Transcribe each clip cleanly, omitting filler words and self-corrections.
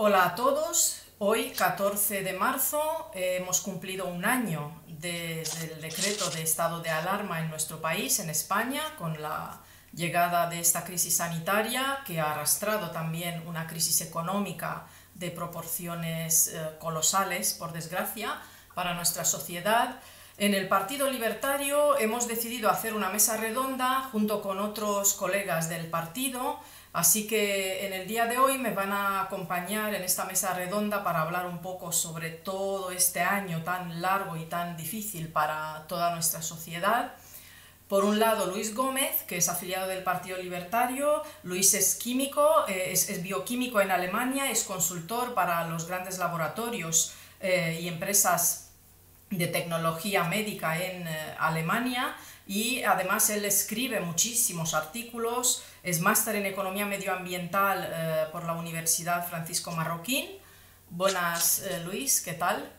Hola a todos. Hoy, 14 de marzo, hemos cumplido un año desde el decreto de estado de alarma en nuestro país, en España, con la llegada de esta crisis sanitaria que ha arrastrado también una crisis económica de proporciones colosales, por desgracia, para nuestra sociedad. En el Partido Libertario hemos decidido hacer una mesa redonda junto con otros colegas del partido, así que en el día de hoy me van a acompañar en esta mesa redonda para hablar un poco sobre todo este año tan largo y tan difícil para toda nuestra sociedad. Por un lado, Luis Gómez, que es afiliado del Partido Libertario. Luis es químico, es bioquímico en Alemania, es consultor para los grandes laboratorios y empresas de tecnología médica en Alemania, y además él escribe muchísimos artículos, es máster en economía medioambiental por la Universidad Francisco Marroquín. Buenas, Luis, ¿qué tal?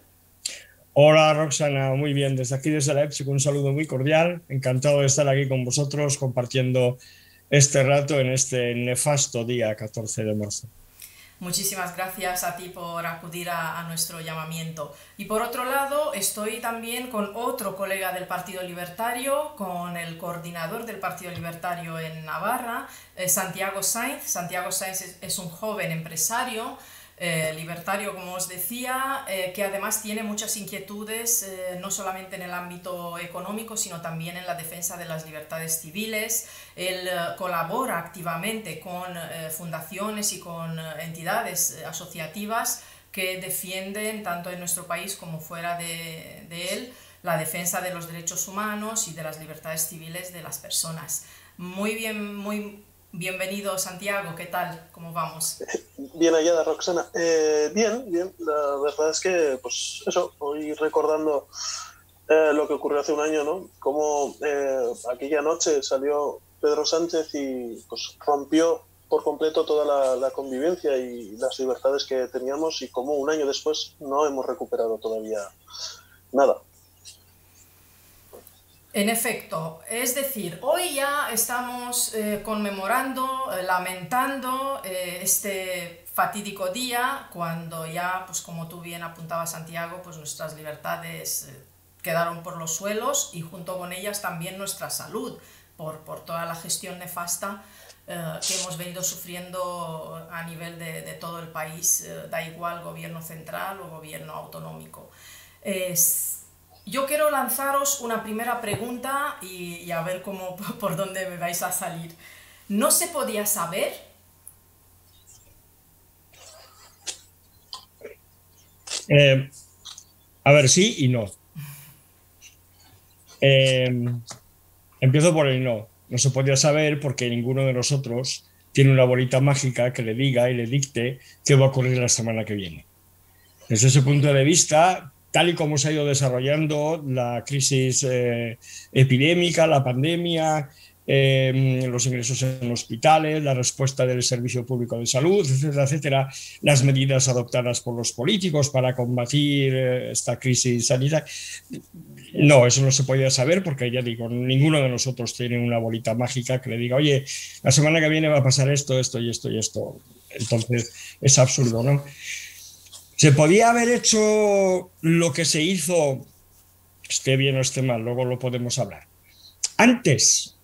Hola Roxana, muy bien, desde aquí, desde Leipzig, un saludo muy cordial. Encantado de estar aquí con vosotros compartiendo este rato en este nefasto día 14 de marzo. Muchísimas gracias a ti por acudir a nuestro llamamiento. Y por otro lado, estoy también con otro colega del Partido Libertario, con el coordinador del Partido Libertario en Navarra, Santiago Sainz. Santiago Sainz es un joven empresario libertario, como os decía, que además tiene muchas inquietudes, no solamente en el ámbito económico, sino también en la defensa de las libertades civiles. Él colabora activamente con fundaciones y con entidades asociativas que defienden, tanto en nuestro país como fuera de él, la defensa de los derechos humanos y de las libertades civiles de las personas. Muy bien, muy bienvenido, Santiago. ¿Qué tal? ¿Cómo vamos? Bien hallada, Roxana. Bien, bien. La verdad es que, pues eso, hoy recordando lo que ocurrió hace un año, ¿no? Cómo aquella noche salió Pedro Sánchez y pues rompió por completo toda la convivencia y las libertades que teníamos, y cómo un año después no hemos recuperado todavía nada. En efecto, es decir, hoy ya estamos conmemorando, lamentando este fatídico día cuando ya, pues como tú bien apuntabas, Santiago, pues nuestras libertades quedaron por los suelos, y junto con ellas también nuestra salud, por toda la gestión nefasta que hemos venido sufriendo a nivel de todo el país, da igual gobierno central o gobierno autonómico. Es, yo quiero lanzaros una primera pregunta y a ver cómo, por dónde me vais a salir. ¿No se podía saber? Eh, a ver, sí y no. Eh, Empiezo por el no. No se podía saber porque ninguno de nosotros tiene una bolita mágica que le diga y le dicte qué va a ocurrir la semana que viene. Desde ese punto de vista, tal y como se ha ido desarrollando la crisis epidémica, la pandemia, los ingresos en hospitales, la respuesta del Servicio Público de Salud, etcétera, etcétera, las medidas adoptadas por los políticos para combatir esta crisis sanitaria. No, eso no se podía saber porque, ya digo, ninguno de nosotros tiene una bolita mágica que le diga, oye, la semana que viene va a pasar esto, esto y esto y esto. Entonces, es absurdo, ¿no? ¿Se podía haber hecho lo que se hizo, esté bien o esté mal, luego lo podemos hablar, antes?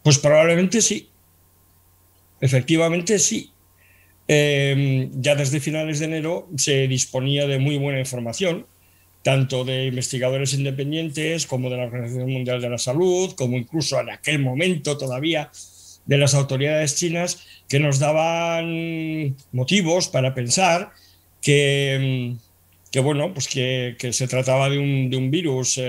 Pues probablemente sí, efectivamente sí. Ya desde finales de enero se disponía de muy buena información, tanto de investigadores independientes como de la Organización Mundial de la Salud, como incluso en aquel momento todavía de las autoridades chinas, que nos daban motivos para pensar que, que bueno, pues que se trataba de un virus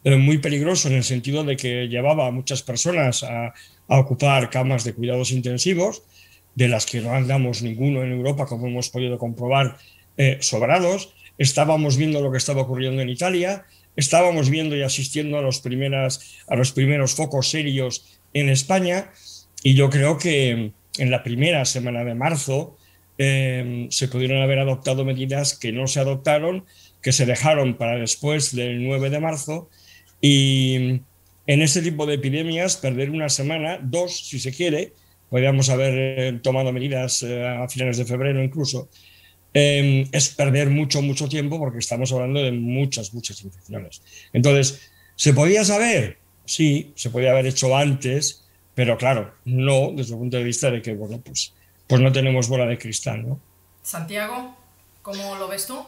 muy peligroso, en el sentido de que llevaba a muchas personas a ocupar camas de cuidados intensivos, de las que no andamos ninguno en Europa, como hemos podido comprobar, sobrados. Estábamos viendo lo que estaba ocurriendo en Italia, estábamos viendo y asistiendo a los primeros focos serios en España, y yo creo que en la primera semana de marzo se pudieron haber adoptado medidas que no se adoptaron, que se dejaron para después del 9 de marzo, y en este tipo de epidemias perder una semana, dos si se quiere, podríamos haber tomado medidas a finales de febrero incluso, es perder mucho tiempo porque estamos hablando de muchas infecciones. Entonces, ¿se podía saber? Sí, se podía haber hecho antes, pero claro, no desde el punto de vista de que, bueno, pues no tenemos bola de cristal, ¿no? Santiago, ¿cómo lo ves tú?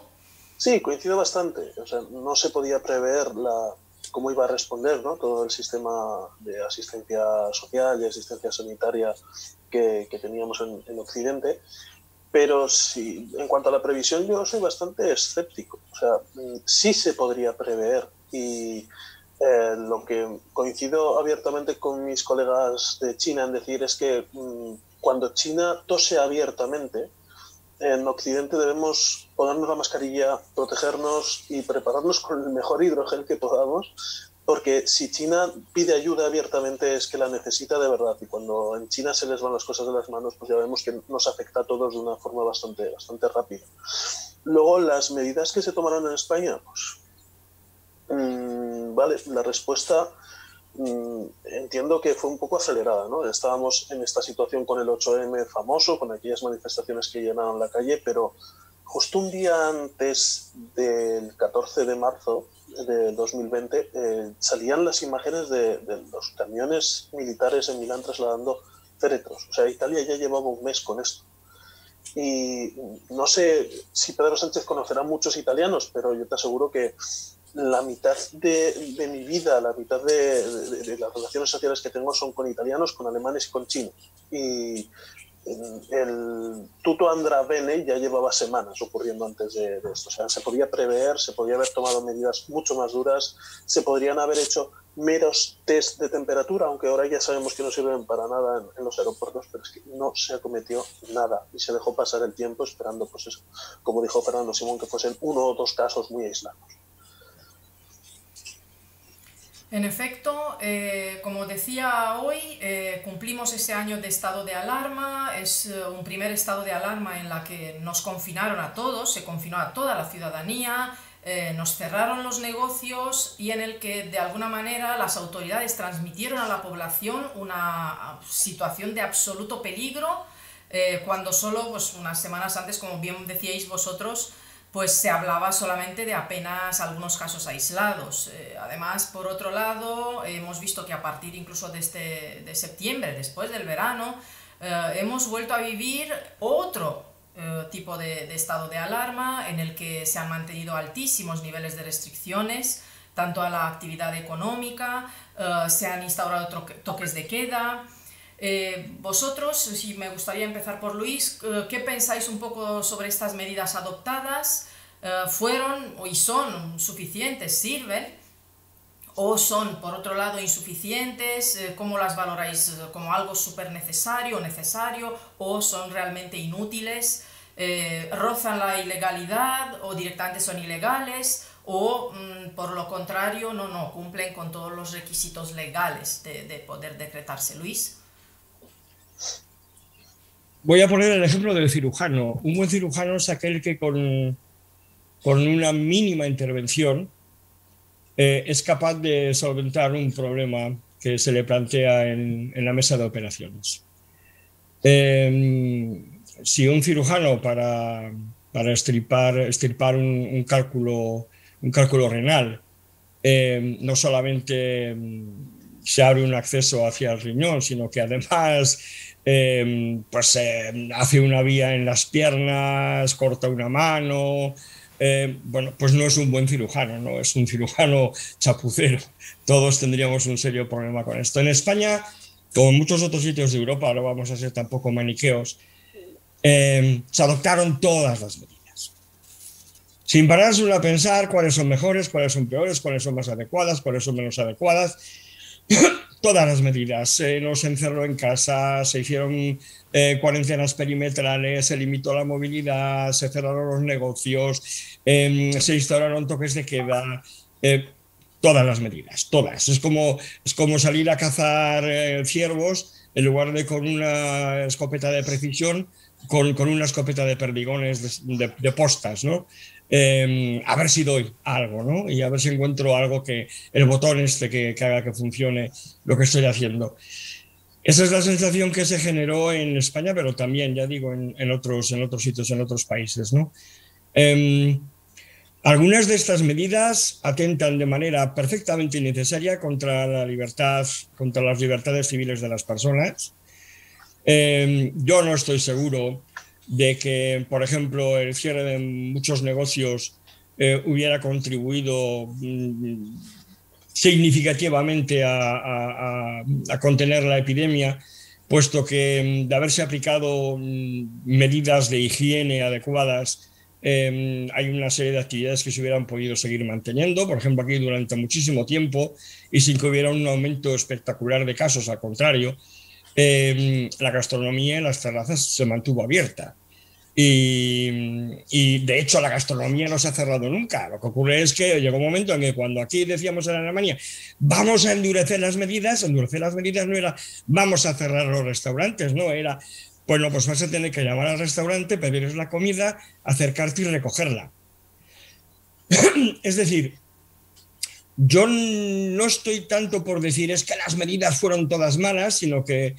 Sí, coincido bastante. O sea, no se podía prever cómo iba a responder, ¿no?, todo el sistema de asistencia social y asistencia sanitaria que teníamos en Occidente. Pero sí, en cuanto a la previsión, yo soy bastante escéptico. O sea, sí se podría prever, y lo que coincido abiertamente con mis colegas de China en decir es que cuando China tose abiertamente, en Occidente debemos ponernos la mascarilla, protegernos y prepararnos con el mejor hidrogel que podamos, porque si China pide ayuda abiertamente es que la necesita de verdad, y cuando en China se les van las cosas de las manos, pues ya vemos que nos afecta a todos de una forma bastante rápida. Luego, las medidas que se tomarán en España, pues vale, la respuesta entiendo que fue un poco acelerada, ¿no? Estábamos en esta situación con el 8M famoso, con aquellas manifestaciones que llenaron la calle, pero justo un día antes del 14 de marzo de 2020 salían las imágenes de los camiones militares en Milán trasladando féretros. O sea, Italia ya llevaba un mes con esto. Y no sé si Pedro Sánchez conocerá muchos italianos, pero yo te aseguro que la mitad de mi vida, la mitad de las relaciones sociales que tengo son con italianos, con alemanes y con chinos. Y el tutto andrà bene ya llevaba semanas ocurriendo antes de esto. O sea, se podía prever, se podía haber tomado medidas mucho más duras, se podrían haber hecho meros test de temperatura, aunque ahora ya sabemos que no sirven para nada en los aeropuertos, pero es que no se acometió nada y se dejó pasar el tiempo esperando, pues eso, como dijo Fernando Simón, que fuesen 1 o 2 casos muy aislados. En efecto, como decía hoy, cumplimos ese año de estado de alarma. Es un primer estado de alarma en la que nos confinaron a todos, se confinó a toda la ciudadanía, nos cerraron los negocios, y en el que de alguna manera las autoridades transmitieron a la población una situación de absoluto peligro, cuando solo pues, unas semanas antes, como bien decíais vosotros, pues se hablaba solamente de apenas algunos casos aislados. Además, por otro lado, hemos visto que a partir incluso de septiembre, después del verano, hemos vuelto a vivir otro tipo de estado de alarma, en el que se han mantenido altísimos niveles de restricciones, tanto a la actividad económica, se han instaurado toques de queda. Vosotros, si me gustaría empezar por Luis, ¿qué pensáis un poco sobre estas medidas adoptadas? ¿Fueron y son suficientes? ¿Sirven? ¿O son, por otro lado, insuficientes? ¿Cómo las valoráis? ¿Como algo súper necesario, o son realmente inútiles? ¿Rozan la ilegalidad o directamente son ilegales? ¿O por lo contrario, no cumplen con todos los requisitos legales de poder decretarse? Luis. Voy a poner el ejemplo del cirujano. Un buen cirujano es aquel que con una mínima intervención es capaz de solventar un problema que se le plantea en la mesa de operaciones. Si un cirujano para extirpar un cálculo renal no solamente se abre un acceso hacia el riñón, sino que además hace una vía en las piernas, corta una mano, bueno, pues no es un buen cirujano, ¿no? Es un cirujano chapucero. Todos tendríamos un serio problema con esto. En España, como en muchos otros sitios de Europa, no vamos a ser tampoco maniqueos, se adoptaron todas las medidas, sin pararse uno a pensar cuáles son mejores, cuáles son peores, cuáles son más adecuadas, cuáles son menos adecuadas. Todas las medidas. Se nos encerró en casa, se hicieron cuarentenas perimetrales, se limitó la movilidad, se cerraron los negocios, se instauraron toques de queda. Todas las medidas, todas. Es como salir a cazar ciervos en lugar de con una escopeta de precisión, con una escopeta de perdigones, de postas, ¿no? A ver si doy algo, ¿no? Y a ver si encuentro algo el botón que haga que funcione lo que estoy haciendo. Esa es la sensación que se generó en España, pero también, ya digo, en otros sitios, en otros países, ¿no? Eh, Algunas de estas medidas atentan de manera perfectamente innecesaria contra la libertad, contra las libertades civiles de las personas. Yo no estoy seguro de que, por ejemplo, el cierre de muchos negocios hubiera contribuido significativamente a contener la epidemia, puesto que de haberse aplicado medidas de higiene adecuadas, hay una serie de actividades que se hubieran podido seguir manteniendo, por ejemplo, aquí durante muchísimo tiempo y sin que hubiera un aumento espectacular de casos. Al contrario, la gastronomía en las terrazas se mantuvo abierta. Y de hecho la gastronomía no se ha cerrado nunca. Lo que ocurre es que llegó un momento en que cuando aquí decíamos en Alemania vamos a endurecer las medidas no era vamos a cerrar los restaurantes, no era bueno, pues vas a tener que llamar al restaurante, pedirles la comida, acercarte y recogerla. Es decir, yo no estoy tanto por decir es que las medidas fueron todas malas, sino que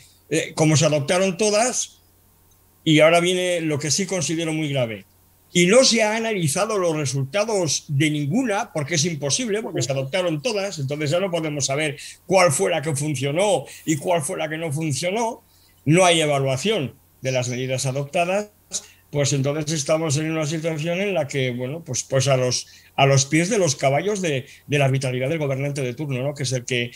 como se adoptaron todas. Y ahora viene lo que sí considero muy grave. Y no se han analizado los resultados de ninguna, porque es imposible, porque se adoptaron todas, entonces ya no podemos saber cuál fue la que funcionó y cuál fue la que no funcionó. No hay evaluación de las medidas adoptadas, pues entonces estamos en una situación en la que, bueno, pues a los pies de los caballos de la vitalidad del gobernante de turno, ¿no? Que es el que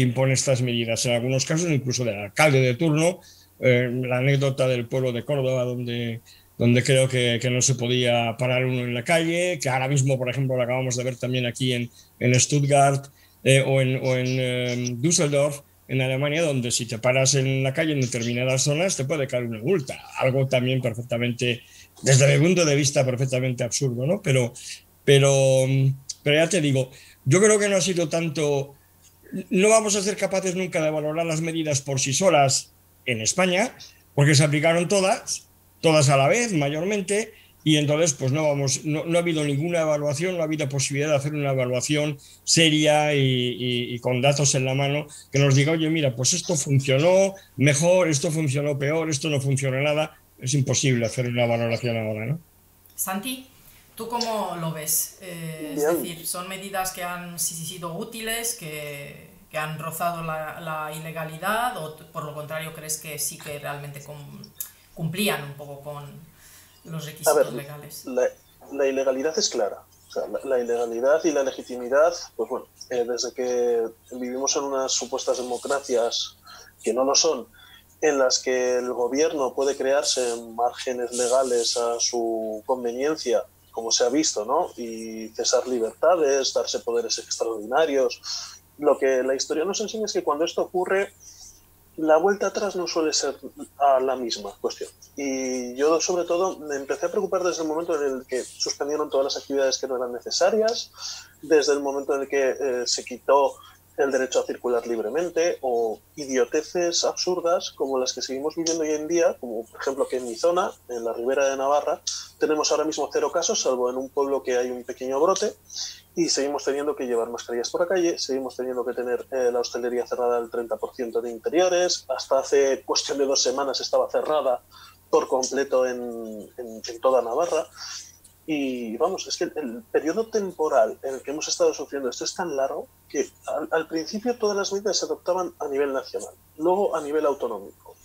impone estas medidas. En algunos casos incluso del alcalde de turno. La anécdota del pueblo de Córdoba, donde creo que no se podía parar uno en la calle, que ahora mismo, por ejemplo, lo acabamos de ver también aquí en Stuttgart o en Düsseldorf, en Alemania, donde si te paras en la calle en determinadas zonas te puede caer una multa. Algo también perfectamente, desde mi punto de vista, perfectamente absurdo, ¿no? Pero ya te digo, yo creo que no ha sido tanto... No vamos a ser capaces nunca de valorar las medidas por sí solas en España, porque se aplicaron todas a la vez, mayormente, y entonces pues no ha habido ninguna evaluación, no ha habido posibilidad de hacer una evaluación seria y con datos en la mano que nos diga, oye, mira, pues esto funcionó mejor, esto funcionó peor, esto no funcionó nada. Es imposible hacer una valoración ahora, ¿no? Santi, ¿tú cómo lo ves? Es decir, ¿son medidas que han sido útiles, que han rozado la ilegalidad, o por lo contrario crees que sí que realmente cumplían un poco con los requisitos legales? La ilegalidad es clara. O sea, la ilegalidad y la legitimidad, pues bueno, desde que vivimos en unas supuestas democracias que no lo son, en las que el gobierno puede crearse márgenes legales a su conveniencia, como se ha visto, ¿no? Y cesar libertades, darse poderes extraordinarios. Lo que la historia nos enseña es que cuando esto ocurre, la vuelta atrás no suele ser a la misma cuestión. Y yo, sobre todo, me empecé a preocupar desde el momento en el que suspendieron todas las actividades que no eran necesarias, desde el momento en el que se quitó el derecho a circular libremente, o idioteces absurdas como las que seguimos viviendo hoy en día, como por ejemplo que en mi zona, en la Ribera de Navarra, tenemos ahora mismo 0 casos, salvo en un pueblo que hay un pequeño brote, y seguimos teniendo que llevar mascarillas por la calle, seguimos teniendo que tener la hostelería cerrada al 30% de interiores, hasta hace cuestión de 2 semanas estaba cerrada por completo en toda Navarra. Y vamos, es que el periodo temporal en el que hemos estado sufriendo esto es tan largo que al principio todas las medidas se adoptaban a nivel nacional, luego a nivel autonómico.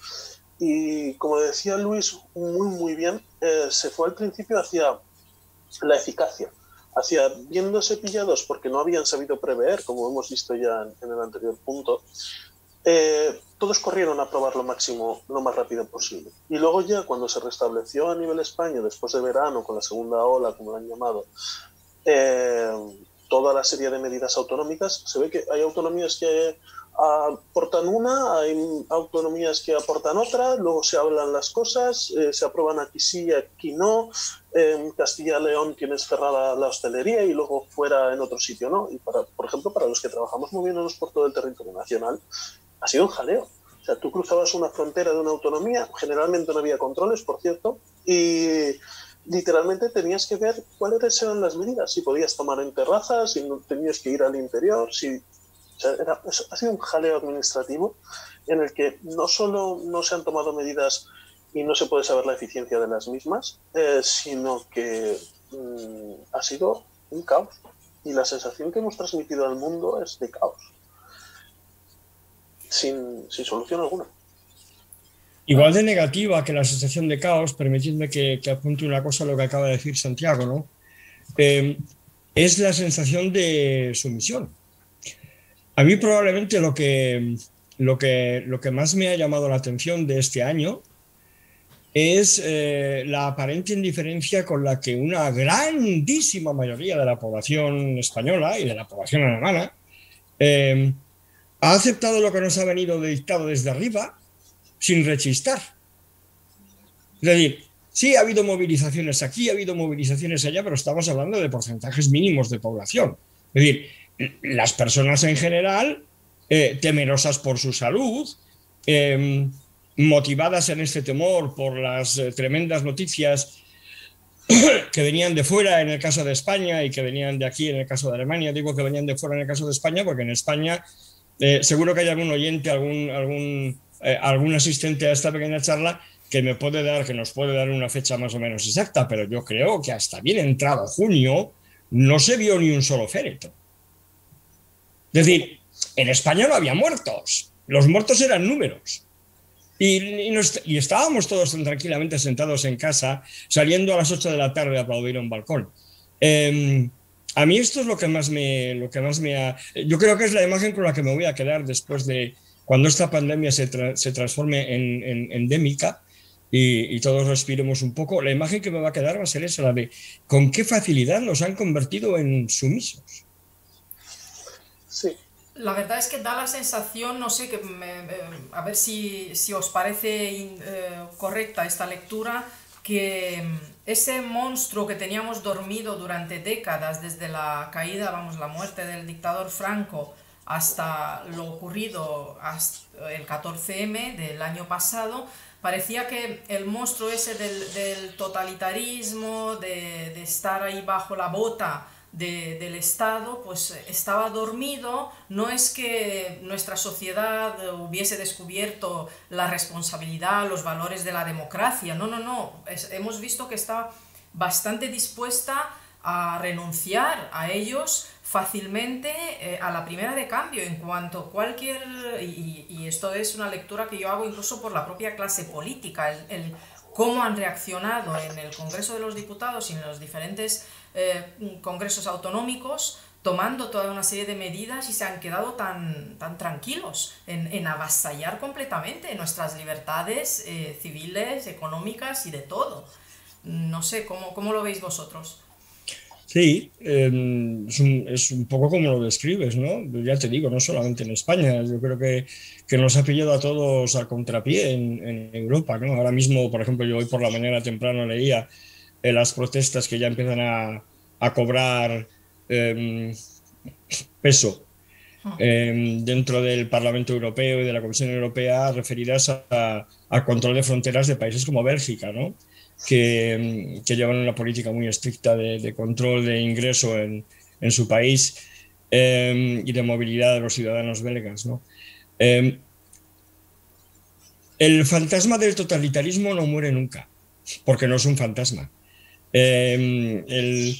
Y como decía Luis muy bien, se fue al principio hacia la eficacia, hacia viéndose pillados porque no habían sabido prever, como hemos visto ya en el anterior punto. Todos corrieron a probar lo máximo, lo más rápido posible. Y luego ya cuando se restableció a nivel España, después de verano, con la segunda ola, como lo han llamado, toda la serie de medidas autonómicas, se ve que hay autonomías que aportan una, hay autonomías que aportan otra, luego se hablan las cosas, se aprueban aquí sí, aquí no. En Castilla y León tienes cerrada la hostelería y luego fuera en otro sitio, ¿no? Y por ejemplo, para los que trabajamos moviéndonos por todo el territorio nacional, ha sido un jaleo. O sea, tú cruzabas una frontera de una autonomía, generalmente no había controles, por cierto, y literalmente tenías que ver cuáles eran las medidas, si podías tomar en terrazas, si no tenías que ir al interior, si O sea, ha sido un jaleo administrativo en el que no solo no se han tomado medidas y no se puede saber la eficiencia de las mismas, sino que ha sido un caos. Y la sensación que hemos transmitido al mundo es de caos, sin solución alguna. Igual de negativa que la sensación de caos, permitidme que apunte una cosa a lo que acaba de decir Santiago, ¿no? Es la sensación de sumisión. A mí probablemente lo que más me ha llamado la atención de este año es la aparente indiferencia con la que una grandísima mayoría de la población española y de la población alemana ha aceptado lo que nos ha venido dictado desde arriba sin rechistar. Es decir, sí ha habido movilizaciones aquí, ha habido movilizaciones allá, pero estamos hablando de porcentajes mínimos de población. Es decir, las personas en general, temerosas por su salud, motivadas en este temor por las tremendas noticias que venían de fuera en el caso de España y que venían de aquí en el caso de Alemania. Digo que venían de fuera en el caso de España porque en España seguro que hay algún oyente, algún asistente a esta pequeña charla que nos puede dar una fecha más o menos exacta, pero yo creo que hasta bien entrado junio no se vio ni un solo féretro. Es decir, en España no había muertos, los muertos eran números. Y estábamos todos tan tranquilamente sentados en casa, saliendo a las 8 de la tarde a aplaudir a un balcón. A mí esto es lo que más me ha... Yo creo que es la imagen con la que me voy a quedar después de cuando esta pandemia se transforme en endémica y todos respiremos un poco. La imagen que me va a quedar va a ser esa, la de con qué facilidad nos han convertido en sumisos. Sí. La verdad es que da la sensación, no sé, a ver si os parece correcta esta lectura, que ese monstruo que teníamos dormido durante décadas, desde la caída, la muerte del dictador Franco, hasta lo ocurrido hasta el 14M del año pasado, parecía que el monstruo ese del totalitarismo, de estar ahí bajo la bota del Estado, pues estaba dormido. No es que nuestra sociedad hubiese descubierto la responsabilidad, los valores de la democracia, no. Hemos visto que está bastante dispuesta a renunciar a ellos fácilmente a la primera de cambio, en cuanto cualquier... Y esto es una lectura que yo hago incluso por la propia clase política, el cómo han reaccionado en el Congreso de los Diputados y en los diferentes congresos autonómicos, tomando toda una serie de medidas, y se han quedado tan tranquilos en avasallar completamente nuestras libertades civiles, económicas y de todo. No sé, ¿cómo lo veis vosotros? Sí, es un poco como lo describes, ¿no? Ya te digo, no solamente en España, yo creo que nos ha pillado a todos a contrapié en Europa, ¿no? Ahora mismo, por ejemplo, yo hoy por la mañana temprano leía las protestas que ya empiezan a cobrar peso dentro del Parlamento Europeo y de la Comisión Europea, referidas al control de fronteras de países como Bélgica, ¿no? Que llevan una política muy estricta de control de ingreso en su país y de movilidad de los ciudadanos belgas, ¿no? El fantasma del totalitarismo no muere nunca, porque no es un fantasma. El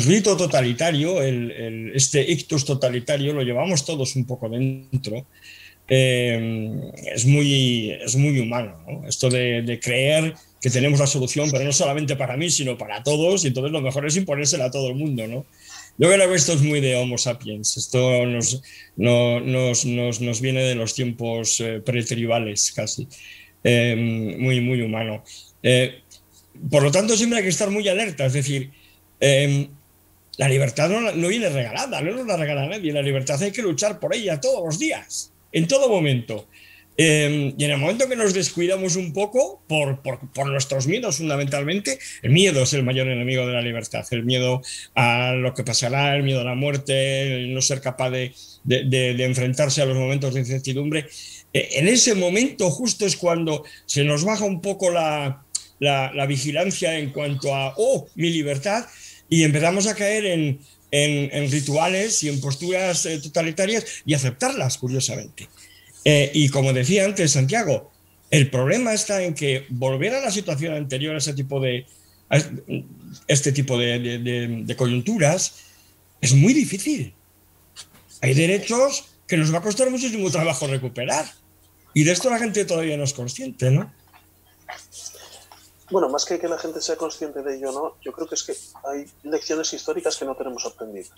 rito totalitario, este ictus totalitario, lo llevamos todos un poco dentro. Es muy humano, ¿no? Esto de creer que tenemos la solución, pero no solamente para mí, sino para todos, y entonces lo mejor es imponérsela a todo el mundo, ¿no? Yo creo que esto es muy de Homo sapiens, esto nos viene de los tiempos pretribales casi, muy humano. Por lo tanto, siempre hay que estar muy alerta, es decir, la libertad no viene regalada, no nos la regala nadie, la libertad hay que luchar por ella todos los días, en todo momento. Y en el momento que nos descuidamos un poco por nuestros miedos, fundamentalmente, el miedo es el mayor enemigo de la libertad, el miedo a lo que pasará, el miedo a la muerte, el no ser capaz de enfrentarse a los momentos de incertidumbre. En ese momento justo es cuando se nos baja un poco la vigilancia en cuanto a mi libertad, y empezamos a caer en rituales y en posturas totalitarias y aceptarlas, curiosamente. Y como decía antes Santiago, el problema está en que volver a la situación anterior a este tipo de coyunturas es muy difícil. Hay derechos que nos va a costar muchísimo trabajo recuperar. Y de esto la gente todavía no es consciente, ¿no? Bueno, más que la gente sea consciente de ello, ¿no? Yo creo que es que hay lecciones históricas que no tenemos aprendidas.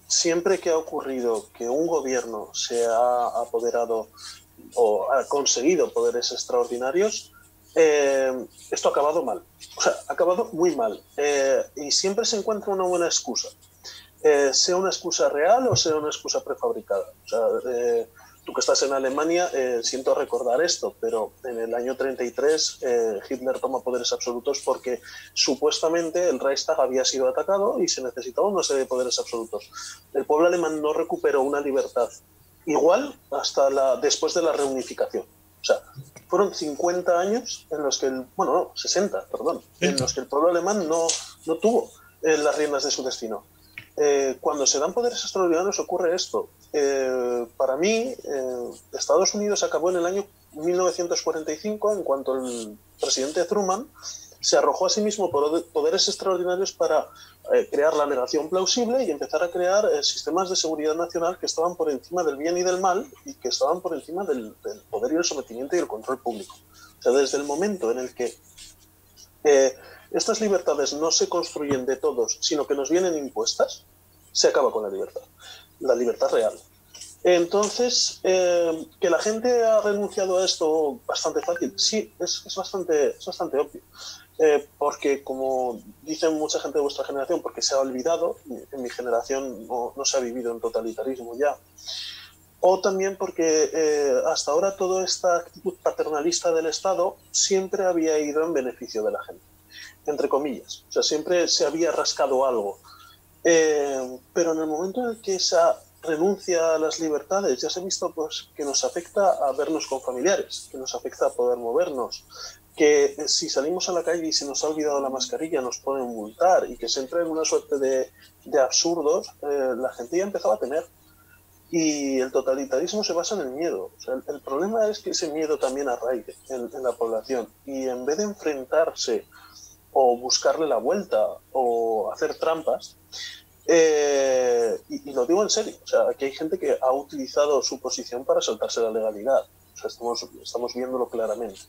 Siempre que ha ocurrido que un gobierno se ha apoderado o ha conseguido poderes extraordinarios, esto ha acabado mal. O sea, ha acabado muy mal. Y siempre se encuentra una buena excusa. Sea una excusa real o sea una excusa prefabricada. O sea, tú que estás en Alemania, siento recordar esto, pero en el año 33 Hitler toma poderes absolutos porque supuestamente el Reichstag había sido atacado y se necesitaba una serie de poderes absolutos. El pueblo alemán no recuperó una libertad igual hasta después de la reunificación. O sea, fueron 50 años en los que, 60, perdón, en los que el pueblo alemán no tuvo las riendas de su destino. Cuando se dan poderes extraordinarios ocurre esto. Para mí, Estados Unidos acabó en el año 1945 en cuanto el presidente Truman se arrojó a sí mismo poderes extraordinarios para crear la negación plausible y empezar a crear sistemas de seguridad nacional que estaban por encima del bien y del mal y que estaban por encima del poder y el sometimiento y el control público. O sea, desde el momento en el que estas libertades no se construyen de todos, sino que nos vienen impuestas, se acaba con la libertad real. Entonces, que la gente ha renunciado a esto bastante fácil, sí, es bastante obvio. Porque, como dicen mucha gente de vuestra generación, porque se ha olvidado, en mi generación no se ha vivido en totalitarismo ya, o también porque hasta ahora toda esta actitud paternalista del Estado siempre había ido en beneficio de la gente, entre comillas. O sea, siempre se había rascado algo. Pero en el momento en el que esa renuncia a las libertades, ya se ha visto pues, que nos afecta a vernos con familiares, que nos afecta a poder movernos, que si salimos a la calle y se nos ha olvidado la mascarilla nos pueden multar y que se entra en una suerte de absurdos, la gente ya empezaba a temer. Y el totalitarismo se basa en el miedo. O sea, el problema es que ese miedo también arraigue en la población y en vez de enfrentarse o buscarle la vuelta o hacer trampas, y lo digo en serio, o sea, aquí hay gente que ha utilizado su posición para saltarse la legalidad. O sea, estamos viéndolo claramente.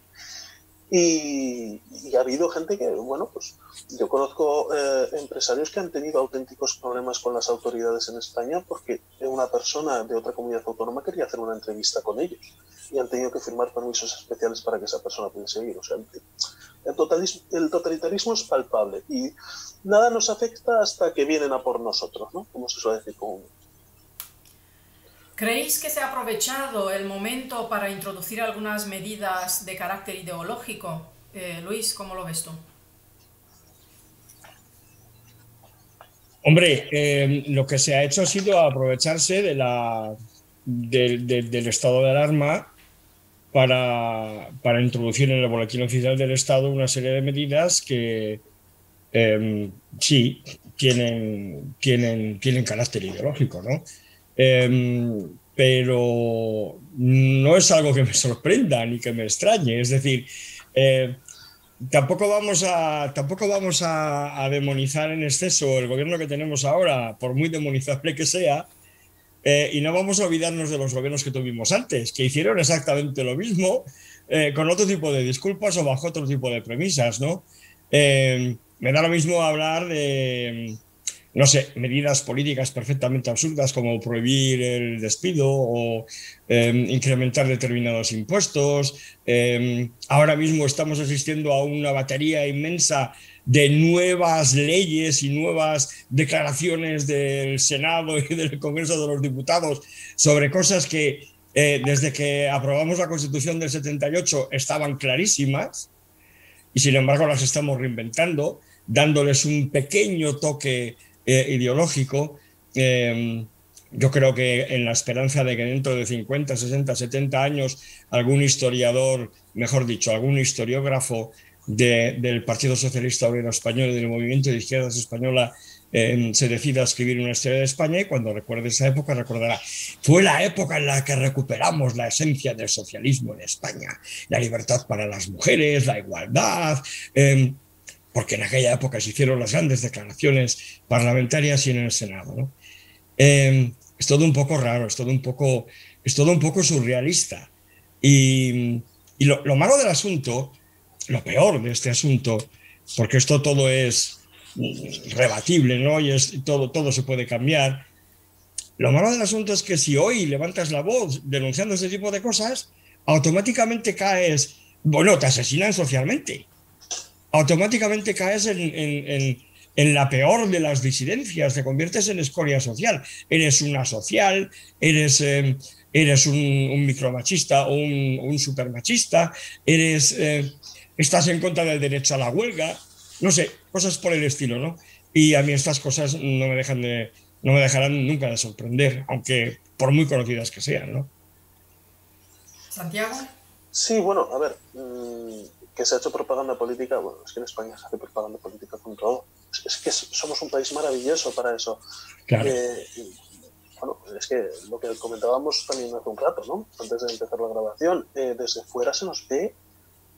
Y ha habido gente que, bueno, pues yo conozco empresarios que han tenido auténticos problemas con las autoridades en España porque una persona de otra comunidad autónoma quería hacer una entrevista con ellos y han tenido que firmar permisos especiales para que esa persona pudiese seguir. O sea, el totalitarismo es palpable y nada nos afecta hasta que vienen a por nosotros, ¿no? Como se suele decir comúnmente. ¿Creéis que se ha aprovechado el momento para introducir algunas medidas de carácter ideológico? Luis, ¿cómo lo ves tú? Hombre, lo que se ha hecho ha sido aprovecharse del estado de alarma para introducir en el boletín oficial del Estado una serie de medidas que sí tienen carácter ideológico, ¿no? Pero no es algo que me sorprenda ni que me extrañe. Es decir, tampoco vamos a demonizar en exceso el gobierno que tenemos ahora, por muy demonizable que sea, y no vamos a olvidarnos de los gobiernos que tuvimos antes, que hicieron exactamente lo mismo, con otro tipo de disculpas o bajo otro tipo de premisas, ¿no? Me da lo mismo hablar de, no sé, medidas políticas perfectamente absurdas como prohibir el despido o incrementar determinados impuestos. Ahora mismo estamos asistiendo a una batería inmensa de nuevas leyes y nuevas declaraciones del Senado y del Congreso de los Diputados sobre cosas que desde que aprobamos la Constitución del 78 estaban clarísimas y sin embargo las estamos reinventando, dándoles un pequeño toque ideológico. Yo creo que en la esperanza de que dentro de 50, 60, 70 años algún historiador, mejor dicho, algún historiógrafo del Partido Socialista Obrero Español y del movimiento de izquierdas española se decida a escribir una historia de España, y cuando recuerde esa época recordará: fue la época en la que recuperamos la esencia del socialismo en España, la libertad para las mujeres, la igualdad, porque en aquella época se hicieron las grandes declaraciones parlamentarias y en el Senado, ¿no? Es todo un poco raro, es todo un poco surrealista. Y lo malo del asunto, lo peor de este asunto, porque esto todo es rebatible, ¿no? Y todo se puede cambiar. Lo malo del asunto es que si hoy levantas la voz denunciando este tipo de cosas, automáticamente caes, bueno, te asesinan socialmente. Automáticamente caes en la peor de las disidencias, te conviertes en escoria social. Eres un asocial, eres un micromachista o un supermachista, estás en contra del derecho a la huelga, no sé, cosas por el estilo, ¿no? Y a mí estas cosas no me dejarán nunca de sorprender, aunque por muy conocidas que sean, ¿no? Santiago. Sí, bueno, a ver, que se ha hecho propaganda política, bueno, es que en España se hace propaganda política con todo. Es que somos un país maravilloso para eso. Claro. Bueno, es que lo que comentábamos también hace un rato, ¿no? Antes de empezar la grabación, desde fuera se nos ve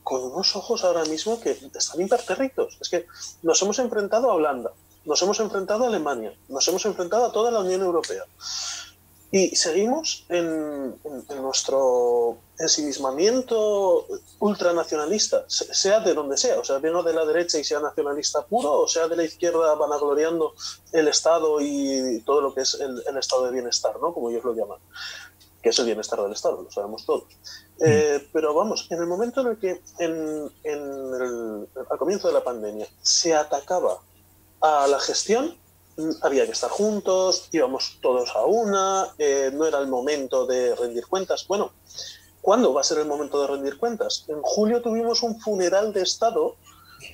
con unos ojos ahora mismo que están impertérritos. Es que nos hemos enfrentado a Holanda, nos hemos enfrentado a Alemania, nos hemos enfrentado a toda la Unión Europea. Y seguimos en nuestro ensimismamiento ultranacionalista, sea de donde sea, o sea, venga de la derecha y sea nacionalista puro, o sea de la izquierda vanagloriando el Estado y todo lo que es el estado de bienestar, ¿no? Como ellos lo llaman, que es el bienestar del Estado, lo sabemos todos. Pero vamos, en el momento en el que al comienzo de la pandemia se atacaba a la gestión, había que estar juntos, íbamos todos a una, no era el momento de rendir cuentas. Bueno, ¿cuándo va a ser el momento de rendir cuentas? En julio tuvimos un funeral de Estado,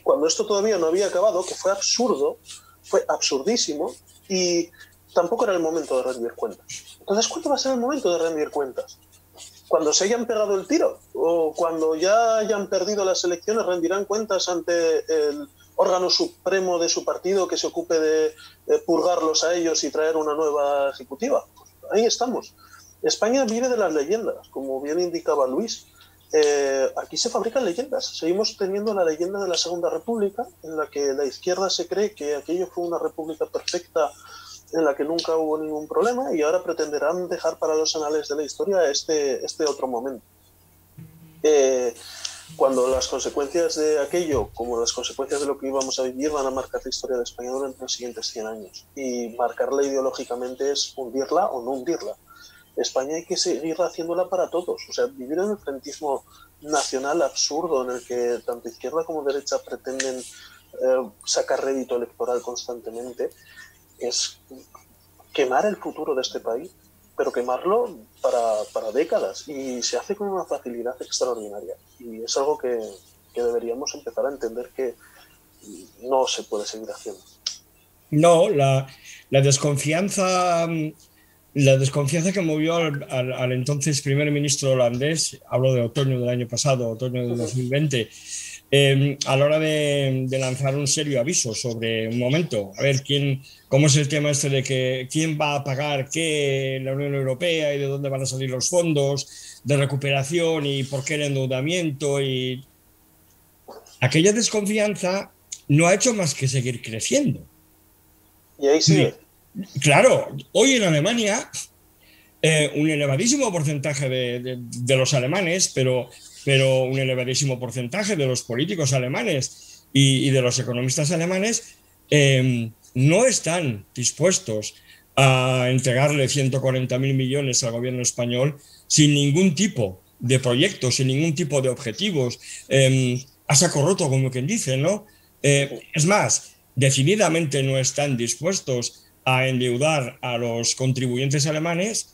cuando esto todavía no había acabado, que fue absurdo, fue absurdísimo, y tampoco era el momento de rendir cuentas. Entonces, ¿cuándo va a ser el momento de rendir cuentas? Cuando se hayan pegado el tiro, o cuando ya hayan perdido las elecciones, rendirán cuentas ante el órgano supremo de su partido que se ocupe de purgarlos a ellos y traer una nueva ejecutiva. Pues ahí estamos. España vive de las leyendas, como bien indicaba Luis. Aquí se fabrican leyendas. Seguimos teniendo la leyenda de la Segunda República, en la que la izquierda se cree que aquello fue una república perfecta en la que nunca hubo ningún problema, y ahora pretenderán dejar para los anales de la historia este otro momento. Cuando las consecuencias de aquello, como las consecuencias de lo que íbamos a vivir, van a marcar la historia de España durante los siguientes 100 años. Y marcarla ideológicamente es hundirla o no hundirla. España hay que seguir haciéndola para todos. O sea, vivir en el frentismo nacional absurdo en el que tanto izquierda como derecha pretenden sacar rédito electoral constantemente es quemar el futuro de este país, pero quemarlo para décadas, y se hace con una facilidad extraordinaria, y es algo que deberíamos empezar a entender que no se puede seguir haciendo. No, la desconfianza que movió al entonces primer ministro holandés, hablo de otoño del año pasado, otoño del 2020, a la hora de lanzar un serio aviso sobre un momento, a ver cómo es el tema este de que quién va a pagar qué en la Unión Europea y de dónde van a salir los fondos de recuperación y por qué el endeudamiento, y aquella desconfianza no ha hecho más que seguir creciendo. Y ahí sigue. Claro, hoy en Alemania un elevadísimo porcentaje de los alemanes, pero un elevadísimo porcentaje de los políticos alemanes y de los economistas alemanes no están dispuestos a entregarle 140.000 millones al gobierno español sin ningún tipo de proyectos, sin ningún tipo de objetivos, a saco roto, como quien dice, ¿no? Es más, decididamente no están dispuestos a endeudar a los contribuyentes alemanes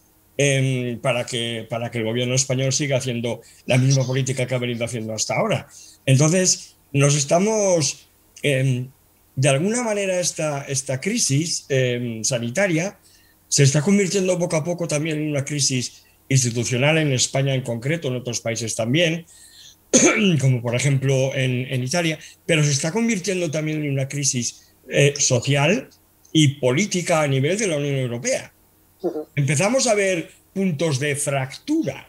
para que el gobierno español siga haciendo la misma política que ha venido haciendo hasta ahora. Entonces, nos estamos, de alguna manera, esta crisis sanitaria se está convirtiendo poco a poco también en una crisis institucional, en España en concreto, en otros países también, como por ejemplo en Italia, pero se está convirtiendo también en una crisis social y política a nivel de la Unión Europea. Empezamos a ver puntos de fractura.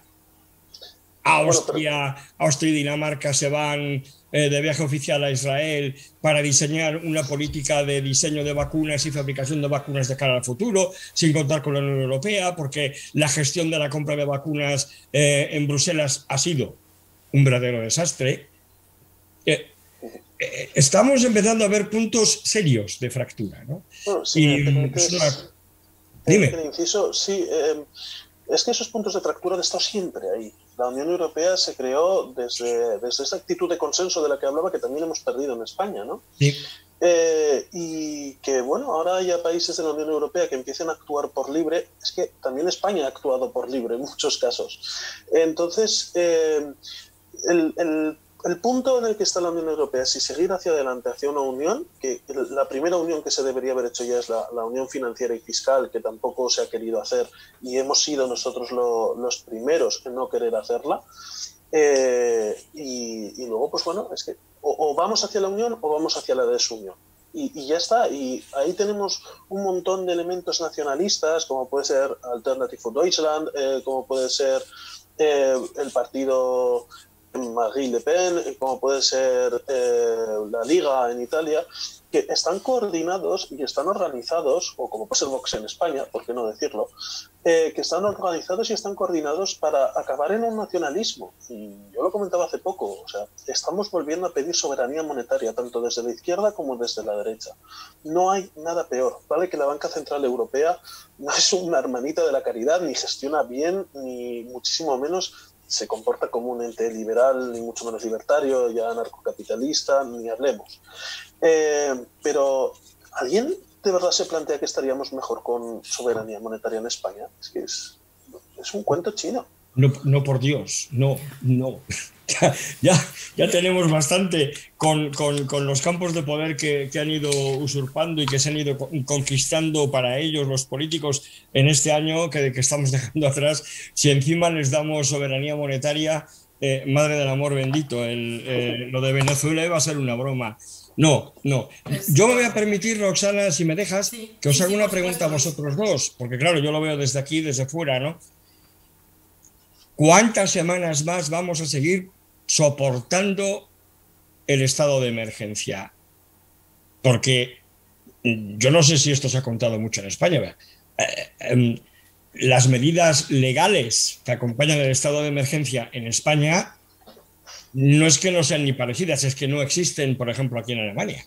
Bueno, pero Austria y Dinamarca se van de viaje oficial a Israel para diseñar una política de diseño de vacunas y fabricación de vacunas de cara al futuro, sin contar con la Unión Europea, porque la gestión de la compra de vacunas en Bruselas ha sido un verdadero desastre. Estamos empezando a ver puntos serios de fractura, ¿no? bueno, si me Y permites dime. el inciso, sí, es que esos puntos de fractura han estado siempre ahí. La Unión Europea se creó desde esa actitud de consenso de la que hablaba, que también hemos perdido en España, ¿no? Sí. Y que, bueno, ahora hay países de la Unión Europea que empiecen a actuar por libre. Es que también España ha actuado por libre en muchos casos. Entonces, el punto en el que está la Unión Europea, si seguir hacia adelante, hacia una unión, que la primera unión que se debería haber hecho ya es la unión financiera y fiscal, que tampoco se ha querido hacer, y hemos sido nosotros los primeros en no querer hacerla. Y luego, pues bueno, es que o vamos hacia la unión o vamos hacia la desunión. Y ya está. Y ahí tenemos un montón de elementos nacionalistas, como puede ser Alternative for Deutschland, como puede ser el partido Marine Le Pen, como puede ser la Liga en Italia, que están coordinados y están organizados, o como puede ser Vox en España, por qué no decirlo, que están organizados y están coordinados para acabar en un nacionalismo. Y yo lo comentaba hace poco, o sea, estamos volviendo a pedir soberanía monetaria, tanto desde la izquierda como desde la derecha. No hay nada peor, ¿vale? Que la Banca Central Europea no es una hermanita de la caridad, ni gestiona bien, ni muchísimo menos se comporta como un ente liberal, ni mucho menos libertario, ya anarcocapitalista, ni hablemos. Pero ¿alguien de verdad se plantea que estaríamos mejor con soberanía monetaria en España? Es que es un cuento chino. No, por Dios, no. Ya tenemos bastante con los campos de poder que han ido usurpando y que se han ido conquistando para ellos los políticos en este año que estamos dejando atrás. Si encima les damos soberanía monetaria, madre del amor bendito, lo de Venezuela va a ser una broma. No. Yo me voy a permitir, Roxana, si me dejas, sí, que os haga una por pregunta a supuesto. vosotros dos, porque claro, yo lo veo desde aquí, desde fuera, ¿no? ¿Cuántas semanas más vamos a seguir soportando el estado de emergencia? Porque yo no sé si esto se ha contado mucho en España. Las medidas legales que acompañan el estado de emergencia en España no es que no sean ni parecidas, es que no existen, por ejemplo, aquí en Alemania.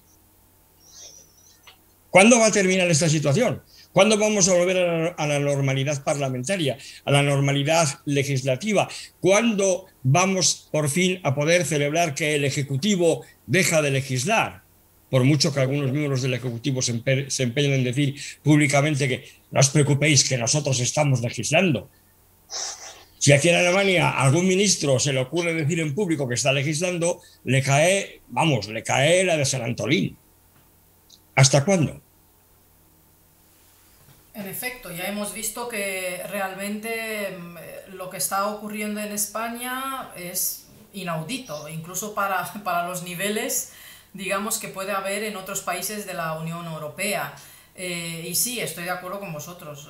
¿Cuándo va a terminar esta situación? ¿Cuándo vamos a volver a la normalidad parlamentaria, a la normalidad legislativa? ¿Cuándo vamos por fin a poder celebrar que el Ejecutivo deja de legislar? Por mucho que algunos miembros del Ejecutivo se empeñen en decir públicamente que no os preocupéis que nosotros estamos legislando. Si aquí en Alemania a algún ministro se le ocurre decir en público que está legislando, le cae la de San Antolín. ¿Hasta cuándo? En efecto, ya hemos visto que realmente lo que está ocurriendo en España es inaudito, incluso para los niveles, digamos, que puede haber en otros países de la Unión Europea. Y sí, estoy de acuerdo con vosotros.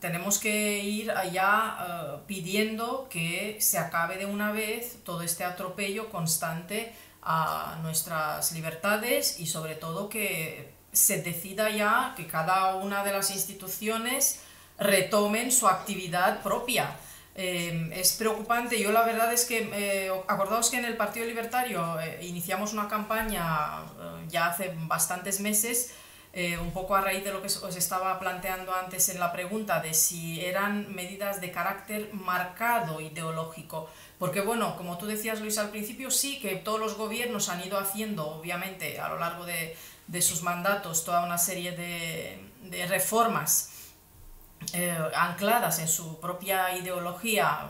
Tenemos que ir allá pidiendo que se acabe de una vez todo este atropello constante a nuestras libertades y sobre todo que se decida ya que cada una de las instituciones retomen su actividad propia. Es preocupante. Yo la verdad es que, acordaos que en el Partido Libertario iniciamos una campaña ya hace bastantes meses, un poco a raíz de lo que os estaba planteando antes en la pregunta, de si eran medidas de carácter marcado ideológico. Porque bueno, como tú decías, Luis, al principio sí que todos los gobiernos han ido haciendo, obviamente, a lo largo de sus mandatos, toda una serie de reformas ancladas en su propia ideología,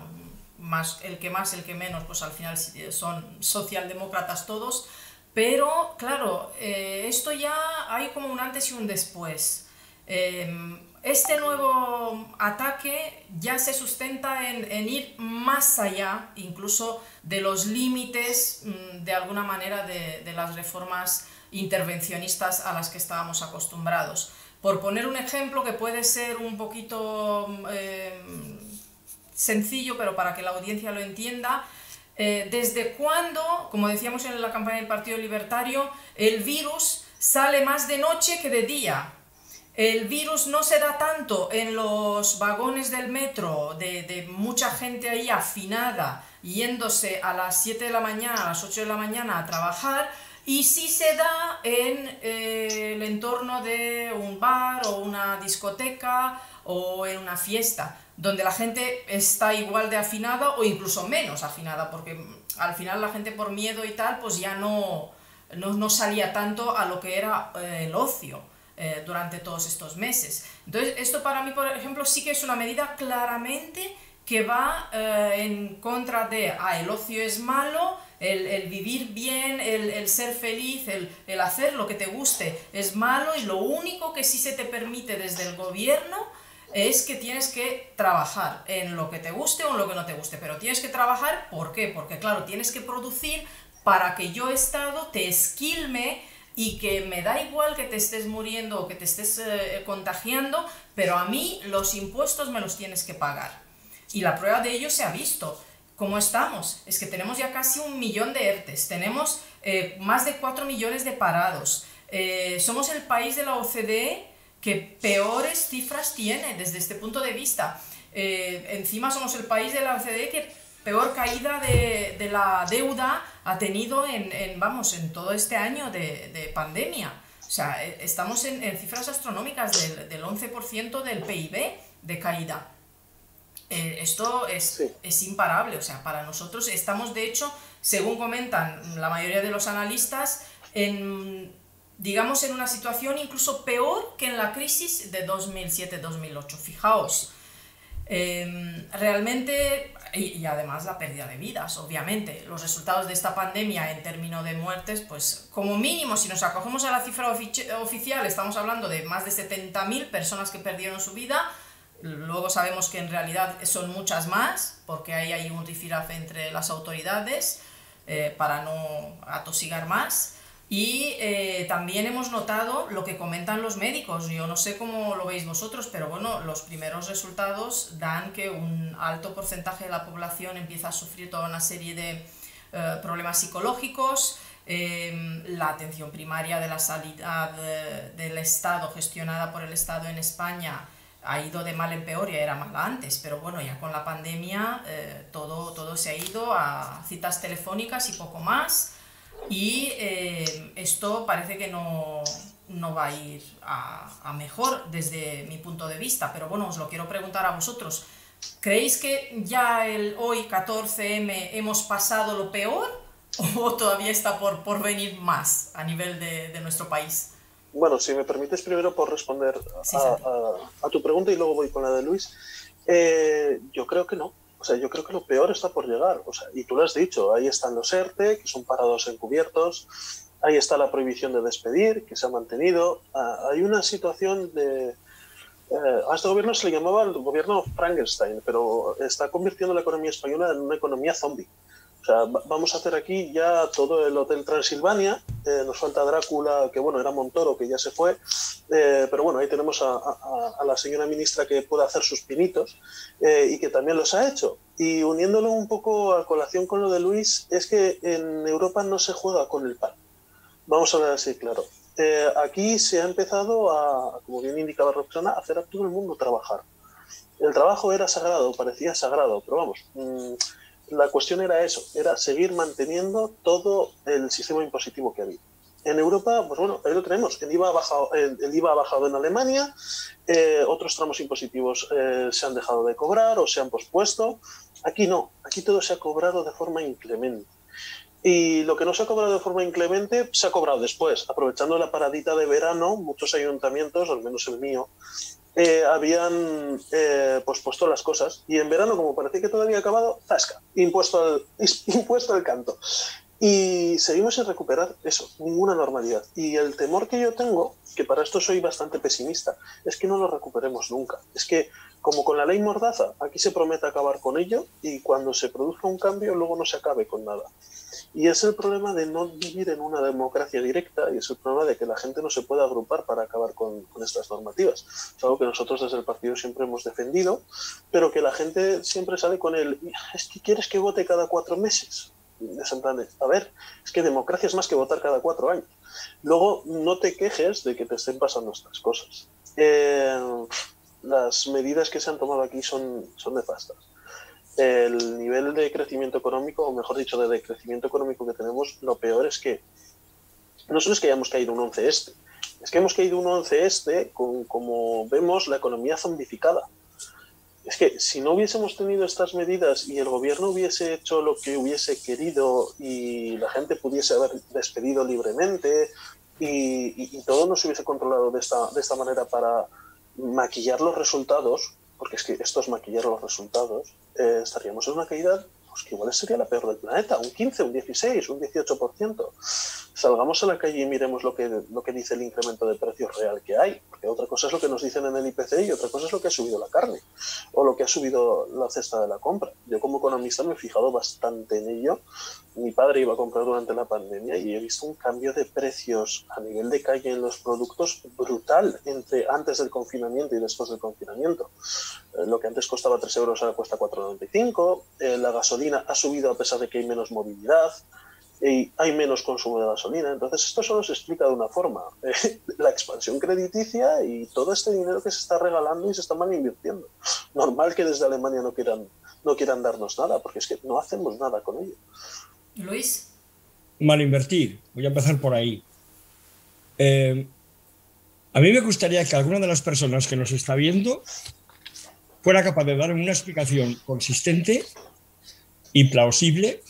más el que menos, pues al final son socialdemócratas todos, pero claro, esto ya hay como un antes y un después. Este nuevo ataque ya se sustenta en ir más allá, incluso de los límites, de alguna manera, de las reformas intervencionistas a las que estábamos acostumbrados. Por poner un ejemplo que puede ser un poquito sencillo, pero para que la audiencia lo entienda, ¿desde cuándo, como decíamos en la campaña del Partido Libertario, el virus sale más de noche que de día? El virus no se da tanto en los vagones del metro, de mucha gente ahí afinada, yéndose a las 7 de la mañana, a las 8 de la mañana a trabajar, y sí se da en el entorno de un bar o una discoteca o en una fiesta, donde la gente está igual de afinada o incluso menos afinada, porque al final la gente por miedo y tal, pues ya no salía tanto a lo que era el ocio durante todos estos meses. Entonces, esto para mí, por ejemplo, sí que es una medida claramente que va en contra de el ocio es malo, el vivir bien, el ser feliz, el hacer lo que te guste es malo, y lo único que sí se te permite desde el gobierno es que tienes que trabajar en lo que te guste o en lo que no te guste, pero tienes que trabajar, ¿por qué? Porque claro, tienes que producir para que yo, Estado, te esquilme y que me da igual que te estés muriendo o que te estés contagiando, pero a mí los impuestos me los tienes que pagar. Y la prueba de ello se ha visto. ¿Cómo estamos? Es que tenemos ya casi 1 millón de ERTEs, tenemos más de 4 millones de parados, somos el país de la OCDE que peores cifras tiene desde este punto de vista. Encima somos el país de la OCDE que peor caída de la deuda ha tenido en todo este año de pandemia. O sea, estamos en cifras astronómicas del 11% del PIB de caída. Esto es imparable. O sea, para nosotros estamos, de hecho, según comentan la mayoría de los analistas, digamos en una situación incluso peor que en la crisis de 2007-2008. Fijaos, realmente, y además la pérdida de vidas, obviamente, los resultados de esta pandemia en términos de muertes, pues como mínimo, si nos acogemos a la cifra oficial, estamos hablando de más de 70.000 personas que perdieron su vida. Luego sabemos que en realidad son muchas más, porque hay un rifirrafe entre las autoridades para no atosigar más. Y también hemos notado lo que comentan los médicos. Yo no sé cómo lo veis vosotros, pero bueno, los primeros resultados dan que un alto porcentaje de la población empieza a sufrir toda una serie de problemas psicológicos. La atención primaria de la sanidad del Estado, gestionada por el Estado en España, ha ido de mal en peor, ya era mal antes, pero bueno, ya con la pandemia todo se ha ido a citas telefónicas y poco más. Y esto parece que no va a ir a mejor desde mi punto de vista, pero bueno, os lo quiero preguntar a vosotros. ¿Creéis que ya hoy 14M hemos pasado lo peor o todavía está por venir más a nivel de nuestro país? Bueno, si me permites primero por responder a tu pregunta y luego voy con la de Luis. Yo creo que no. O sea, yo creo que lo peor está por llegar. O sea, y tú lo has dicho, ahí están los ERTE, que son parados encubiertos, ahí está la prohibición de despedir, que se ha mantenido. Hay una situación de... a este gobierno se le llamaba el gobierno Frankenstein, pero está convirtiendo la economía española en una economía zombie. O sea, vamos a hacer aquí ya todo el Hotel Transilvania, nos falta Drácula, que bueno, era Montoro, que ya se fue, pero bueno, ahí tenemos a la señora ministra que puede hacer sus pinitos y que también los ha hecho. Y uniéndolo un poco a colación con lo de Luis, es que en Europa no se juega con el pan. Vamos a ver así, claro. Aquí se ha empezado como bien indicaba Roxana, a hacer a todo el mundo trabajar. El trabajo era sagrado, parecía sagrado, pero vamos... la cuestión era eso, era seguir manteniendo todo el sistema impositivo que había. En Europa, pues bueno, ahí lo tenemos. El IVA ha bajado en Alemania, otros tramos impositivos se han dejado de cobrar o se han pospuesto. Aquí no, aquí todo se ha cobrado de forma inclemente. Y lo que no se ha cobrado de forma inclemente se ha cobrado después. Aprovechando la paradita de verano, muchos ayuntamientos, al menos el mío, habían pospuesto las cosas. Y en verano, como parecía que todo había acabado, ¡zasca! Impuesto al canto. Y seguimos sin recuperar eso, ninguna normalidad. Y el temor que yo tengo, que para esto soy bastante pesimista, es que no lo recuperemos nunca. Es que, como con la ley Mordaza, aquí se promete acabar con ello y cuando se produzca un cambio luego no se acabe con nada. Y es el problema de no vivir en una democracia directa y es el problema de que la gente no se pueda agrupar para acabar con estas normativas. Es algo que nosotros desde el partido siempre hemos defendido, pero que la gente siempre sale con el es que quieres que vote cada 4 meses. Es en plan de, a ver, es que democracia es más que votar cada 4 años. Luego, no te quejes de que te estén pasando estas cosas. Las medidas que se han tomado aquí son nefastas. El nivel de crecimiento económico, o mejor dicho, de decrecimiento económico que tenemos, lo peor es que no solo es que hayamos caído un 11 este, es que hemos caído un 11 este con, como vemos, la economía zombificada. Es que si no hubiésemos tenido estas medidas y el gobierno hubiese hecho lo que hubiese querido y la gente pudiese haber despedido libremente y todo no se hubiese controlado de esta manera para maquillar los resultados, porque es que esto es maquillar los resultados, estaríamos en una caída pues, que igual sería la peor del planeta, un 15, un 16, un 18%. Salgamos a la calle y miremos lo que dice el incremento de precios real que hay, porque otra cosa es lo que nos dicen en el IPC y otra cosa es lo que ha subido la carne o lo que ha subido la cesta de la compra. Yo como economista me he fijado bastante en ello. Mi padre iba a comprar durante la pandemia y he visto un cambio de precios a nivel de calle en los productos brutal entre antes del confinamiento y después del confinamiento. Lo que antes costaba 3 euros ahora cuesta 4,95. La gasolina ha subido a pesar de que hay menos movilidad. Y hay menos consumo de gasolina. Entonces esto solo se explica de una forma, la expansión crediticia y todo este dinero que se está regalando y se está mal invirtiendo. Normal que desde Alemania no quieran darnos nada, porque es que no hacemos nada con ello. Luis. Mal invertir, voy a empezar por ahí. A mí me gustaría que alguna de las personas que nos está viendo fuera capaz de dar una explicación consistente y plausible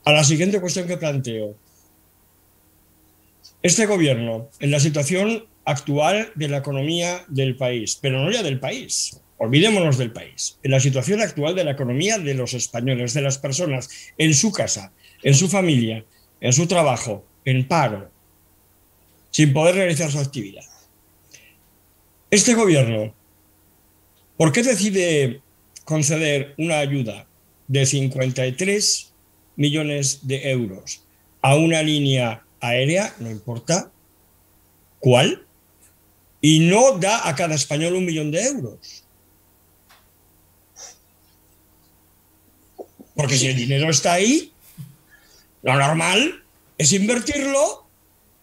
a la siguiente cuestión que planteo. Este gobierno, en la situación actual de la economía del país, pero no ya del país, olvidémonos del país, en la situación actual de la economía de los españoles, de las personas, en su casa, en su familia, en su trabajo, en paro, sin poder realizar su actividad. Este gobierno, ¿por qué decide conceder una ayuda de 53 millones de euros a una línea aérea, no importa cuál, y no da a cada español 1 millón de euros? Porque si el dinero está ahí, lo normal es invertirlo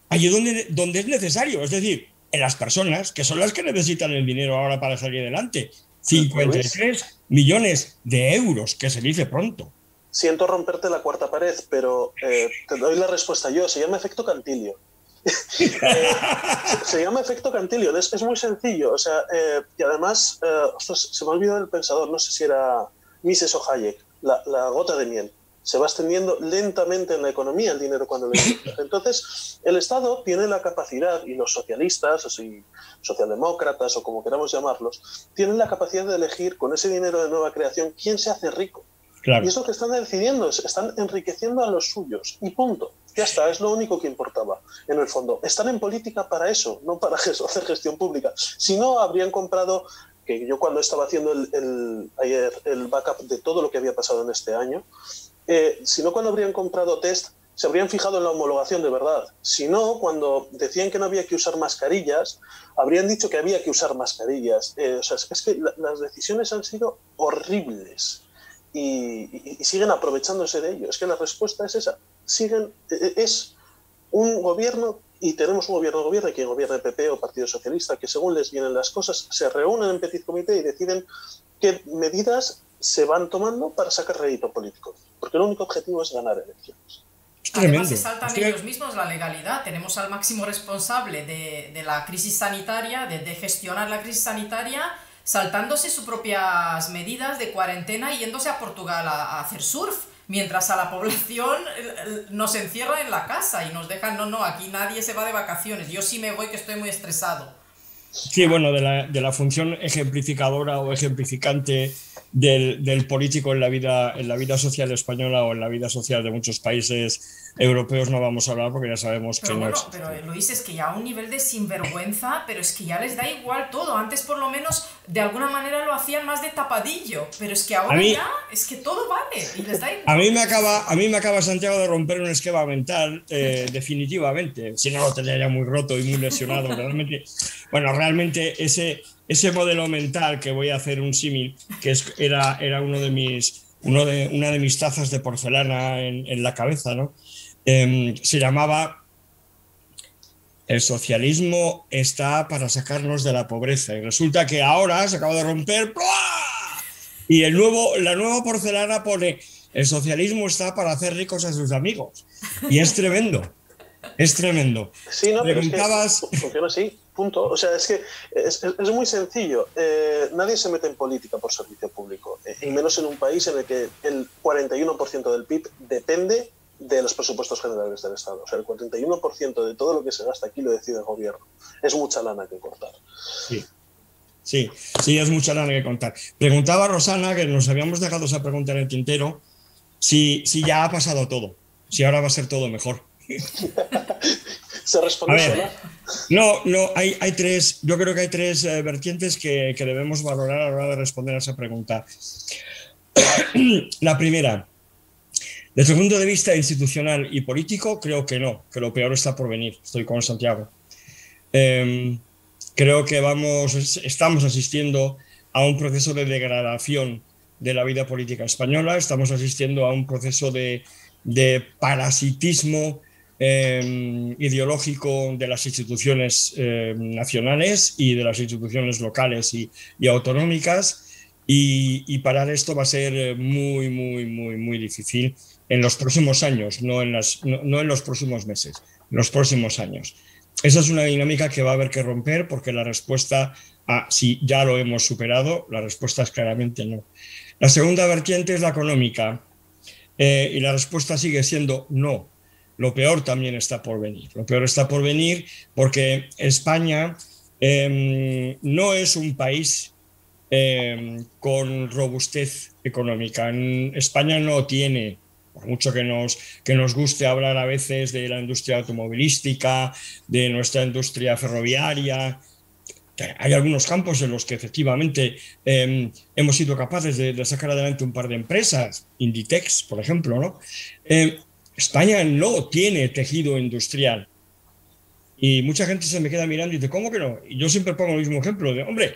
allí donde es necesario, es decir, en las personas que son las que necesitan el dinero ahora para salir adelante. 53 millones de euros, que se dice pronto. Siento romperte la cuarta pared, pero te doy la respuesta yo. Se llama efecto Cantilio. Se llama efecto Cantilio. Es muy sencillo. O sea, y además, ostras, se me ha olvidado el pensador. No sé si era Mises o Hayek. La gota de miel. Se va extendiendo lentamente en la economía el dinero cuando lo inviertes. Entonces, el Estado tiene la capacidad, y los socialistas, así, socialdemócratas o como queramos llamarlos, tienen la capacidad de elegir con ese dinero de nueva creación quién se hace rico. Claro. Y es lo que están decidiendo, están enriqueciendo a los suyos. Y punto. Ya está, es lo único que importaba, en el fondo. Están en política para eso, no para hacer gestión pública. Si no, habrían comprado, que yo cuando estaba haciendo ayer el backup de todo lo que había pasado en este año, si no, cuando habrían comprado test, se habrían fijado en la homologación de verdad. Si no, cuando decían que no había que usar mascarillas, habrían dicho que había que usar mascarillas. O sea, es que las decisiones han sido horribles. Y siguen aprovechándose de ello. Es que la respuesta es esa. Es un gobierno, y tenemos un gobierno, quien gobierne PP o Partido Socialista, que según les vienen las cosas, se reúnen en petit comité y deciden qué medidas se van tomando para sacar rédito político. Porque el único objetivo es ganar elecciones. Además, se saltan ellos mismos la legalidad. Tenemos al máximo responsable de la crisis sanitaria, de gestionar la crisis sanitaria, saltándose sus propias medidas de cuarentena y yéndose a Portugal a hacer surf, mientras a la población nos encierra en la casa y nos dejan, no, aquí nadie se va de vacaciones, yo sí me voy que estoy muy estresado. Sí, bueno, de la función ejemplificadora o ejemplificante del político en la vida social española o en la vida social de muchos países europeos no vamos a hablar porque ya sabemos que Pero no bueno, pero existe. Luis, es que ya a un nivel de sinvergüenza, pero es que ya les da igual todo. Antes por lo menos de alguna manera lo hacían más de tapadillo, pero es que A ahora mí, ya es que todo vale y les da a igual. mí me acaba Santiago de romper un esquema mental definitivamente. Si no lo tenía ya muy roto y muy lesionado. Realmente, bueno, realmente ese modelo mental que voy a hacer un símil, era una de mis tazas de porcelana en la cabeza, ¿no? Se llamaba el socialismo está para sacarnos de la pobreza. Y resulta que ahora se acaba de romper. ¡Buah! Y la nueva porcelana pone el socialismo está para hacer ricos a sus amigos. Y es tremendo. Es tremendo. Sí, no, pero es que Preguntabas. funciona así, punto. O sea, es que es muy sencillo. Nadie se mete en política por servicio público, y menos en un país en el que el 41% del PIB depende de los presupuestos generales del Estado. O sea, el 41% de todo lo que se gasta aquí lo decide el gobierno. Es mucha lana que cortar. Sí, sí, sí, es mucha lana que contar. Preguntaba Rosana, que nos habíamos dejado esa pregunta en el tintero, si ya ha pasado todo, si ahora va a ser todo mejor. Se A responde ver, sola. no, hay tres, yo creo que hay tres vertientes que debemos valorar a la hora de responder a esa pregunta. La primera, desde el punto de vista institucional y político, creo que no, que lo peor está por venir. Estoy con Santiago. Creo que estamos asistiendo a un proceso de degradación de la vida política española, estamos asistiendo a un proceso de parasitismo ideológico de las instituciones nacionales y de las instituciones locales y autonómicas, y parar esto va a ser muy, muy, muy, muy difícil en los próximos años, no en los próximos meses, en los próximos años. Esa es una dinámica que va a haber que romper porque la respuesta a si ya lo hemos superado, la respuesta es claramente no. La segunda vertiente es la económica, y la respuesta sigue siendo no. Lo peor también está por venir. Lo peor está por venir porque España no es un país con robustez económica. España no tiene, por mucho que nos guste hablar a veces de la industria automovilística, de nuestra industria ferroviaria, hay algunos campos en los que efectivamente hemos sido capaces de sacar adelante un par de empresas, Inditex, por ejemplo, ¿no? España no tiene tejido industrial. Y mucha gente se me queda mirando y dice, ¿cómo que no? Y yo siempre pongo el mismo ejemplo de, hombre,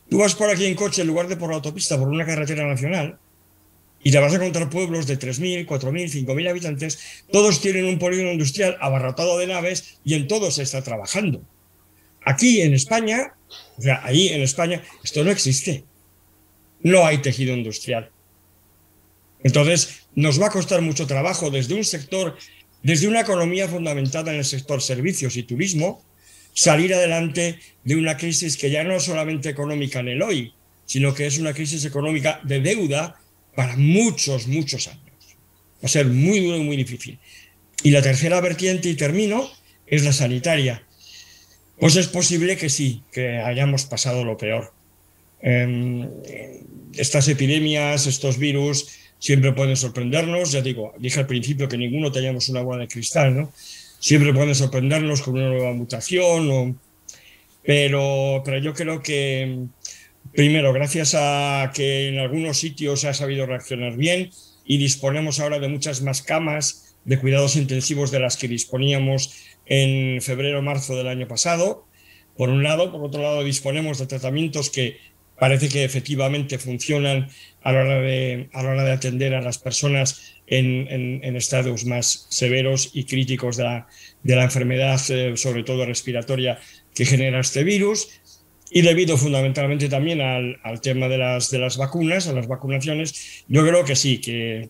tú vas por aquí en coche en lugar de por la autopista, por una carretera nacional, y te vas a encontrar pueblos de 3.000, 4.000, 5.000 habitantes, todos tienen un polígono industrial abarrotado de naves y en todos se está trabajando. Aquí en España, o sea, allí en España, esto no existe. No hay tejido industrial. Entonces, nos va a costar mucho trabajo desde un sector, desde una economía fundamentada en el sector servicios y turismo, salir adelante de una crisis que ya no es solamente económica en el hoy, sino que es una crisis económica de deuda para muchos, muchos años. Va a ser muy duro y muy difícil. Y la tercera vertiente, y termino, es la sanitaria. Pues es posible que sí, que hayamos pasado lo peor. Estas epidemias, estos virus, siempre pueden sorprendernos. Ya digo, dije al principio que ninguno teníamos una bola de cristal, ¿no? Siempre pueden sorprendernos con una nueva mutación, pero yo creo que, primero, gracias a que en algunos sitios se ha sabido reaccionar bien y disponemos ahora de muchas más camas de cuidados intensivos de las que disponíamos en febrero o marzo del año pasado, por un lado. Por otro lado, disponemos de tratamientos que parece que efectivamente funcionan a la hora de atender a las personas en estadios más severos y críticos de la enfermedad, sobre todo respiratoria, que genera este virus. Y debido fundamentalmente también al tema de las vacunas, a las vacunaciones, yo creo que sí, que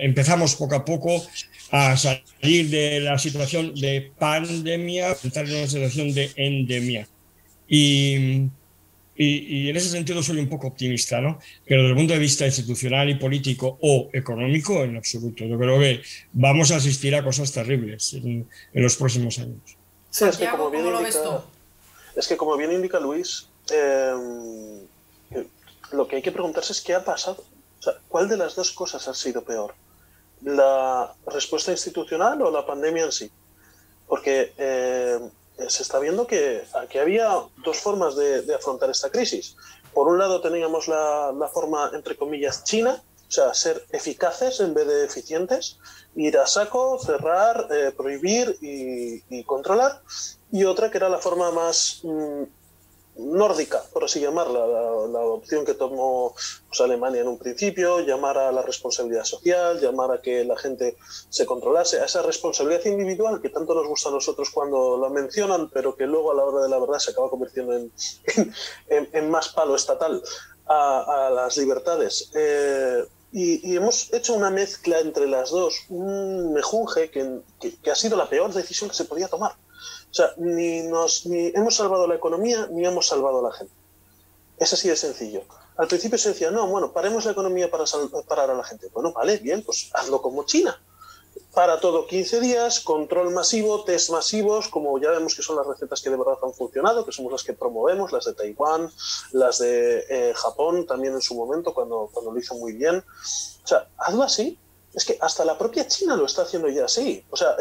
empezamos poco a poco a salir de la situación de pandemia, a entrar en una situación de endemia. Y en ese sentido soy un poco optimista, ¿no? Pero desde el punto de vista institucional y político o económico, en absoluto. Yo creo que vamos a asistir a cosas terribles en los próximos años. Sí, es que Santiago, ¿cómo lo ves tú? Es que, como bien indica Luis, lo que hay que preguntarse es qué ha pasado. O sea, ¿cuál de las dos cosas ha sido peor? ¿La respuesta institucional o la pandemia en sí? Porque se está viendo que aquí había dos formas de afrontar esta crisis. Por un lado teníamos la forma, entre comillas, china, o sea, ser eficaces en vez de eficientes, ir a saco, cerrar, prohibir y controlar. Y otra que era la forma más nórdica, por así llamarla, la opción que tomó pues, Alemania en un principio, llamar a la responsabilidad social, llamar a que la gente se controlase, a esa responsabilidad individual que tanto nos gusta a nosotros cuando la mencionan, pero que luego a la hora de la verdad se acaba convirtiendo en más palo estatal a las libertades. Y hemos hecho una mezcla entre las dos, un mejunje que ha sido la peor decisión que se podía tomar. O sea, ni hemos salvado la economía, ni hemos salvado a la gente. Es así de sencillo. Al principio se decía, no, bueno, paremos la economía para parar a la gente. Bueno, vale, bien, pues hazlo como China. Para todo 15 días, control masivo, test masivos, como ya vemos que son las recetas que de verdad han funcionado, que somos las que promovemos, las de Taiwán, las de Japón también en su momento, cuando lo hizo muy bien. O sea, hazlo así. Es que hasta la propia China lo está haciendo ya así. O sea,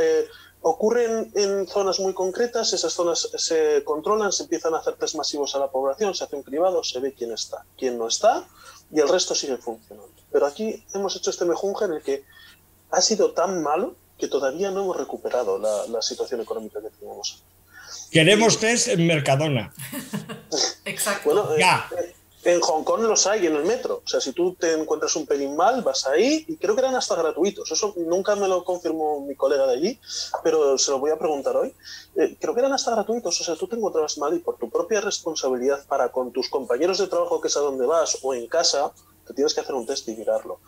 ocurren en zonas muy concretas, esas zonas se controlan, se empiezan a hacer test masivos a la población, se hace un cribado, se ve quién está, quién no está, y el resto sigue funcionando. Pero aquí hemos hecho este mejunje en el que ha sido tan malo que todavía no hemos recuperado la situación económica que teníamos. Queremos test en Mercadona. Exacto. Bueno, en Hong Kong los hay en el metro. O sea, si tú te encuentras un pelín mal, vas ahí y creo que eran hasta gratuitos. Eso nunca me lo confirmó mi colega de allí, pero se lo voy a preguntar hoy. Creo que eran hasta gratuitos. O sea, tú te encontrabas mal y por tu propia responsabilidad para con tus compañeros de trabajo, que es a donde vas, o en casa, te tienes que hacer un test y mirarlo.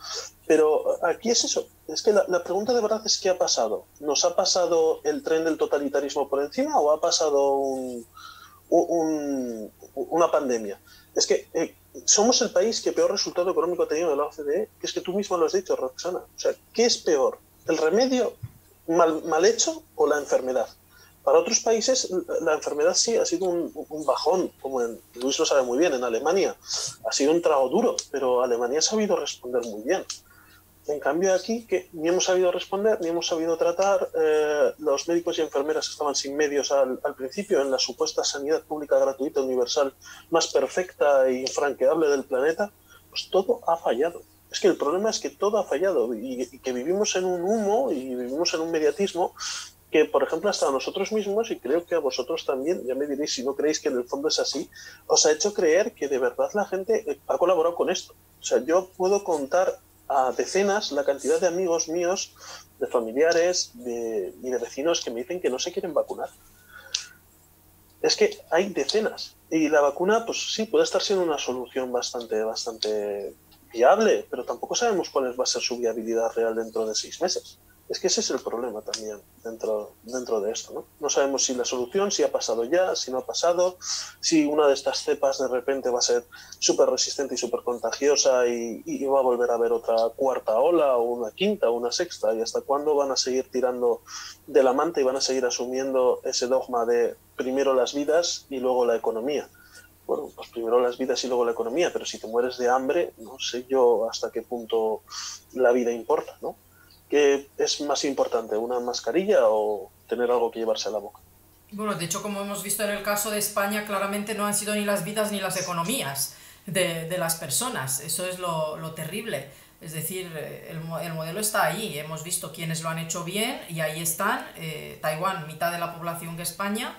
Pero aquí es eso. Es que la pregunta de verdad es ¿qué ha pasado? ¿Nos ha pasado el tren del totalitarismo por encima o ha pasado una pandemia? Es que somos el país que peor resultado económico ha tenido de la OCDE, que es que tú mismo lo has dicho, Roxana. O sea, ¿qué es peor? ¿El remedio mal hecho o la enfermedad? Para otros países la enfermedad sí ha sido un bajón, como Luis lo sabe muy bien, en Alemania ha sido un trago duro, pero Alemania ha sabido responder muy bien. En cambio aquí, que ni hemos sabido responder, ni hemos sabido tratar, los médicos y enfermeras estaban sin medios al principio en la supuesta sanidad pública gratuita, universal, más perfecta e infranqueable del planeta, pues todo ha fallado. Es que el problema es que todo ha fallado y que vivimos en un humo y vivimos en un mediatismo que, por ejemplo, hasta a nosotros mismos, y creo que a vosotros también, ya me diréis si no creéis que en el fondo es así, os ha hecho creer que de verdad la gente ha colaborado con esto. O sea, yo puedo contar a decenas la cantidad de amigos míos, de familiares y de vecinos que me dicen que no se quieren vacunar. Es que hay decenas. Y la vacuna, pues sí, puede estar siendo una solución bastante viable, pero tampoco sabemos cuál va a ser su viabilidad real dentro de 6 meses. Es que ese es el problema también dentro de esto, ¿no? No sabemos si la solución, si ha pasado ya, si no ha pasado, si una de estas cepas de repente va a ser súper resistente y súper contagiosa y va a volver a haber otra cuarta ola o una quinta o una sexta, y hasta cuándo van a seguir tirando de la manta y van a seguir asumiendo ese dogma de primero las vidas y luego la economía. Bueno, pues primero las vidas y luego la economía, pero si te mueres de hambre, no sé yo hasta qué punto la vida importa, ¿no? ¿Qué es más importante, una mascarilla o tener algo que llevarse a la boca? Bueno, de hecho, como hemos visto en el caso de España, claramente no han sido ni las vidas ni las economías de las personas. Eso es lo terrible. Es decir, el modelo está ahí. Hemos visto quienes lo han hecho bien y ahí están. Taiwán, mitad de la población que España,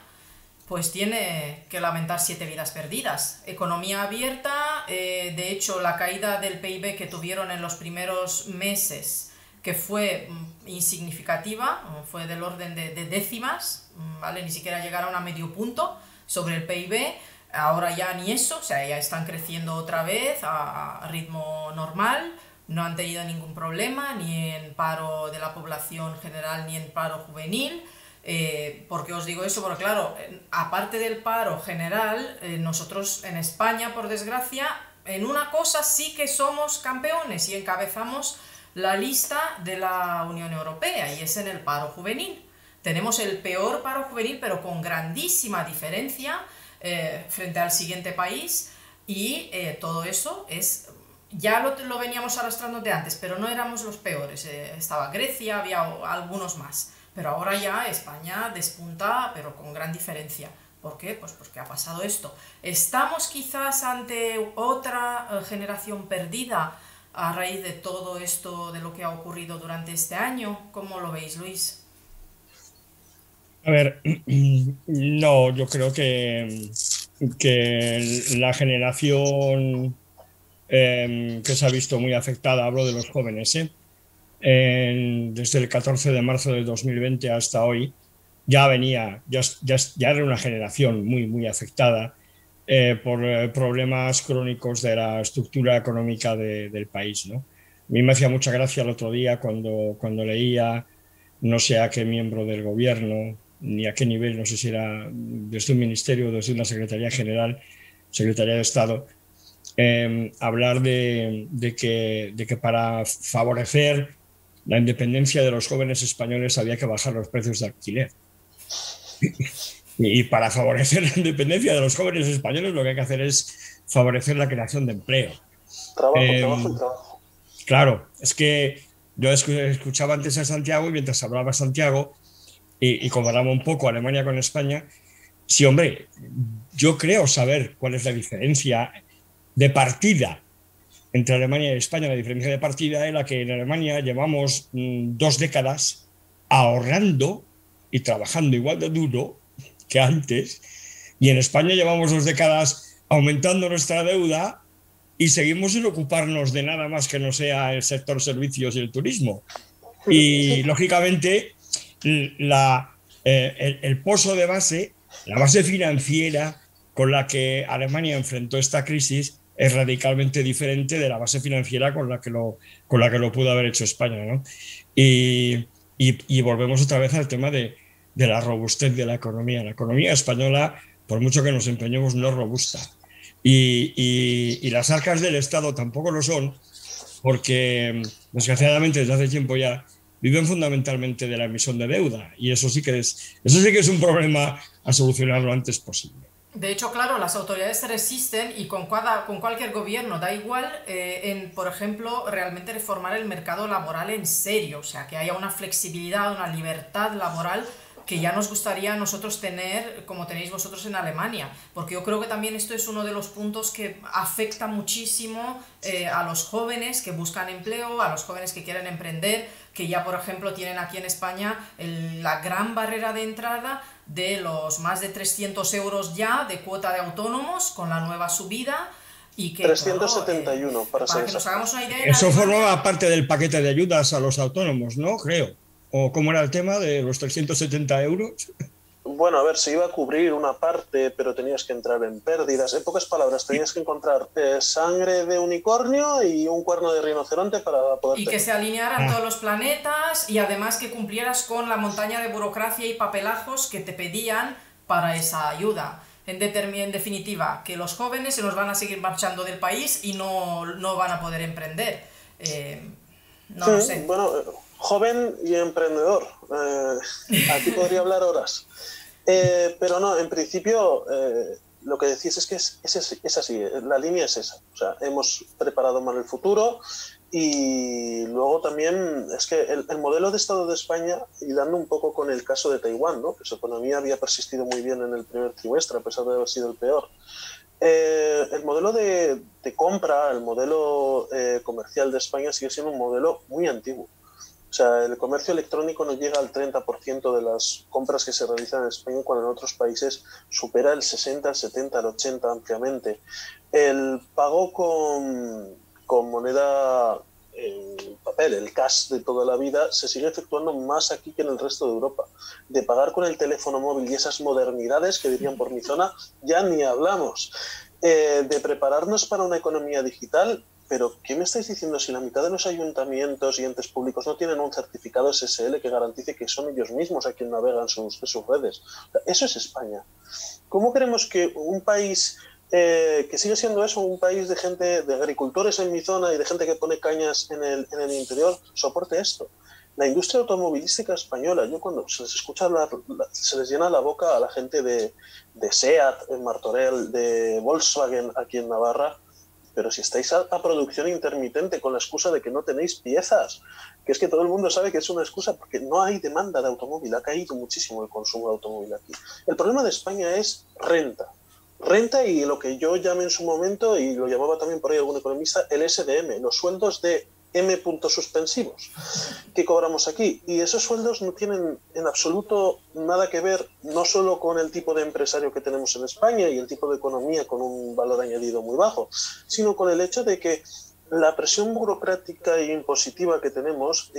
pues tiene que lamentar 7 vidas perdidas. Economía abierta, de hecho, la caída del PIB que tuvieron en los primeros meses, que fue insignificativa, fue del orden de décimas, ¿vale? Ni siquiera llegaron a medio punto sobre el PIB, ahora ya ni eso, o sea, ya están creciendo otra vez a ritmo normal, no han tenido ningún problema, ni en paro de la población general, ni en paro juvenil. ¿Por qué os digo eso? Porque claro, aparte del paro general, nosotros en España, por desgracia, en una cosa sí que somos campeones y encabezamos la lista de la Unión Europea, y es en el paro juvenil. Tenemos el peor paro juvenil, pero con grandísima diferencia frente al siguiente país y todo eso es... Ya lo veníamos arrastrando de antes, pero no éramos los peores. Estaba Grecia, había algunos más. Pero ahora ya España despunta, pero con gran diferencia. ¿Por qué? Pues porque ha pasado esto. ¿Estamos quizás ante otra generación perdida a raíz de todo esto, de lo que ha ocurrido durante este año? ¿Cómo lo veis, Luis? A ver, no, yo creo que la generación que se ha visto muy afectada, hablo de los jóvenes, desde el 14 de marzo de 2020 hasta hoy, ya era una generación muy afectada por problemas crónicos de la estructura económica del país, ¿no? A mí me hacía mucha gracia el otro día cuando leía, no sé a qué miembro del gobierno, ni a qué nivel, no sé si era desde un ministerio o desde una Secretaría General, Secretaría de Estado, hablar de que para favorecer la independencia de los jóvenes españoles había que bajar los precios de alquiler. Y para favorecer la independencia de los jóvenes españoles lo que hay que hacer es favorecer la creación de empleo. Trabajo. Claro, es que yo escuchaba antes a Santiago y mientras hablaba Santiago y comparaba un poco Alemania con España, sí, hombre, yo creo saber cuál es la diferencia de partida entre Alemania y España. La diferencia de partida es la que en Alemania llevamos 2 décadas ahorrando y trabajando igual de duro que antes, y en España llevamos 2 décadas aumentando nuestra deuda y seguimos sin ocuparnos de nada más que no sea el sector servicios y el turismo. Y lógicamente el pozo de base, la base financiera con la que Alemania enfrentó esta crisis es radicalmente diferente de la base financiera con la que lo pudo haber hecho España, ¿no? Y volvemos otra vez al tema de la robustez de la economía. La economía española, por mucho que nos empeñemos, no es robusta. Y las arcas del Estado tampoco lo son, porque desgraciadamente desde hace tiempo ya viven fundamentalmente de la emisión de deuda, y eso sí que es un problema a solucionar lo antes posible. De hecho, claro, las autoridades se resisten y con cualquier gobierno, da igual, por ejemplo, realmente reformar el mercado laboral en serio, o sea, que haya una flexibilidad, una libertad laboral que ya nos gustaría a nosotros tener como tenéis vosotros en Alemania, porque yo creo que también esto es uno de los puntos que afecta muchísimo a los jóvenes que buscan empleo, a los jóvenes que quieren emprender, que ya por ejemplo tienen aquí en España la gran barrera de entrada de los más de 300 euros ya de cuota de autónomos con la nueva subida. Y que, 371, para que nos hagamos una idea. Eso formaba parte del paquete de ayudas a los autónomos, ¿no? Creo. ¿O cómo era el tema de los 370 euros? Bueno, a ver, se iba a cubrir una parte, pero tenías que entrar en pérdidas. En pocas palabras, tenías que encontrar sangre de unicornio y un cuerno de rinoceronte para poder... Y que se alinearan todos los planetas y además que cumplieras con la montaña de burocracia y papelajos que te pedían para esa ayuda. En definitiva, que los jóvenes se nos van a seguir marchando del país y no van a poder emprender. No lo sé. Bueno, joven y emprendedor. Aquí podría hablar horas. Pero no, en principio lo que decís es que es así, la línea es esa. O sea, hemos preparado mal el futuro y luego también es que el modelo de Estado de España, hilando un poco con el caso de Taiwán, ¿no? Que su economía había persistido muy bien en el primer trimestre, a pesar de haber sido el peor. El modelo de compra, el modelo comercial de España sigue siendo un modelo muy antiguo. O sea, el comercio electrónico no llega al 30% de las compras que se realizan en España, cuando en otros países supera el 60, el 70, el 80 ampliamente. El pago con moneda en papel, el cash de toda la vida, se sigue efectuando más aquí que en el resto de Europa. De pagar con el teléfono móvil y esas modernidades que dirían por mi zona, ya ni hablamos. De prepararnos para una economía digital. Pero, ¿qué me estáis diciendo si la mitad de los ayuntamientos y entes públicos no tienen un certificado SSL que garantice que son ellos mismos a quien navegan sus redes? O sea, eso es España. ¿Cómo queremos que un país que sigue siendo eso, un país de gente, de agricultores en mi zona y de gente que pone cañas en el interior, soporte esto? La industria automovilística española, yo cuando se les escucha hablar, se les llena la boca a la gente de SEAT en Martorell, de Volkswagen aquí en Navarra, pero si estáis a producción intermitente con la excusa de que no tenéis piezas, que es que todo el mundo sabe que es una excusa porque no hay demanda de automóvil, ha caído muchísimo el consumo de automóvil aquí. El problema de España es renta. Renta y lo que yo llamé en su momento, y lo llamaba también por ahí algún economista, el SDM, los sueldos de M puntos suspensivos que cobramos aquí. Y esos sueldos no tienen en absoluto nada que ver no solo con el tipo de empresario que tenemos en España y el tipo de economía con un valor añadido muy bajo, sino con el hecho de que la presión burocrática e impositiva que tenemos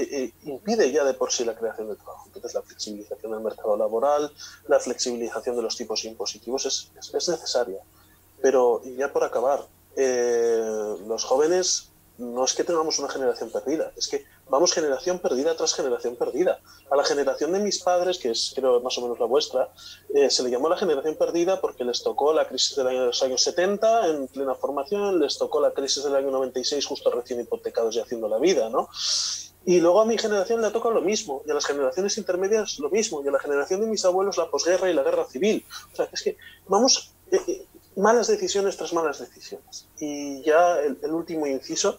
impide ya de por sí la creación de trabajo. Entonces la flexibilización del mercado laboral, la flexibilización de los tipos impositivos es necesaria. Pero ya por acabar, los jóvenes no es que tengamos una generación perdida, es que vamos generación perdida tras generación perdida. A la generación de mis padres, que es creo más o menos la vuestra, se le llamó la generación perdida porque les tocó la crisis de los años 70 en plena formación, les tocó la crisis del año 96 justo recién hipotecados y haciendo la vida, ¿no? Y luego a mi generación le toca lo mismo, y a las generaciones intermedias lo mismo, y a la generación de mis abuelos la posguerra y la guerra civil. O sea, es que vamos... malas decisiones tras malas decisiones. Y ya el último inciso,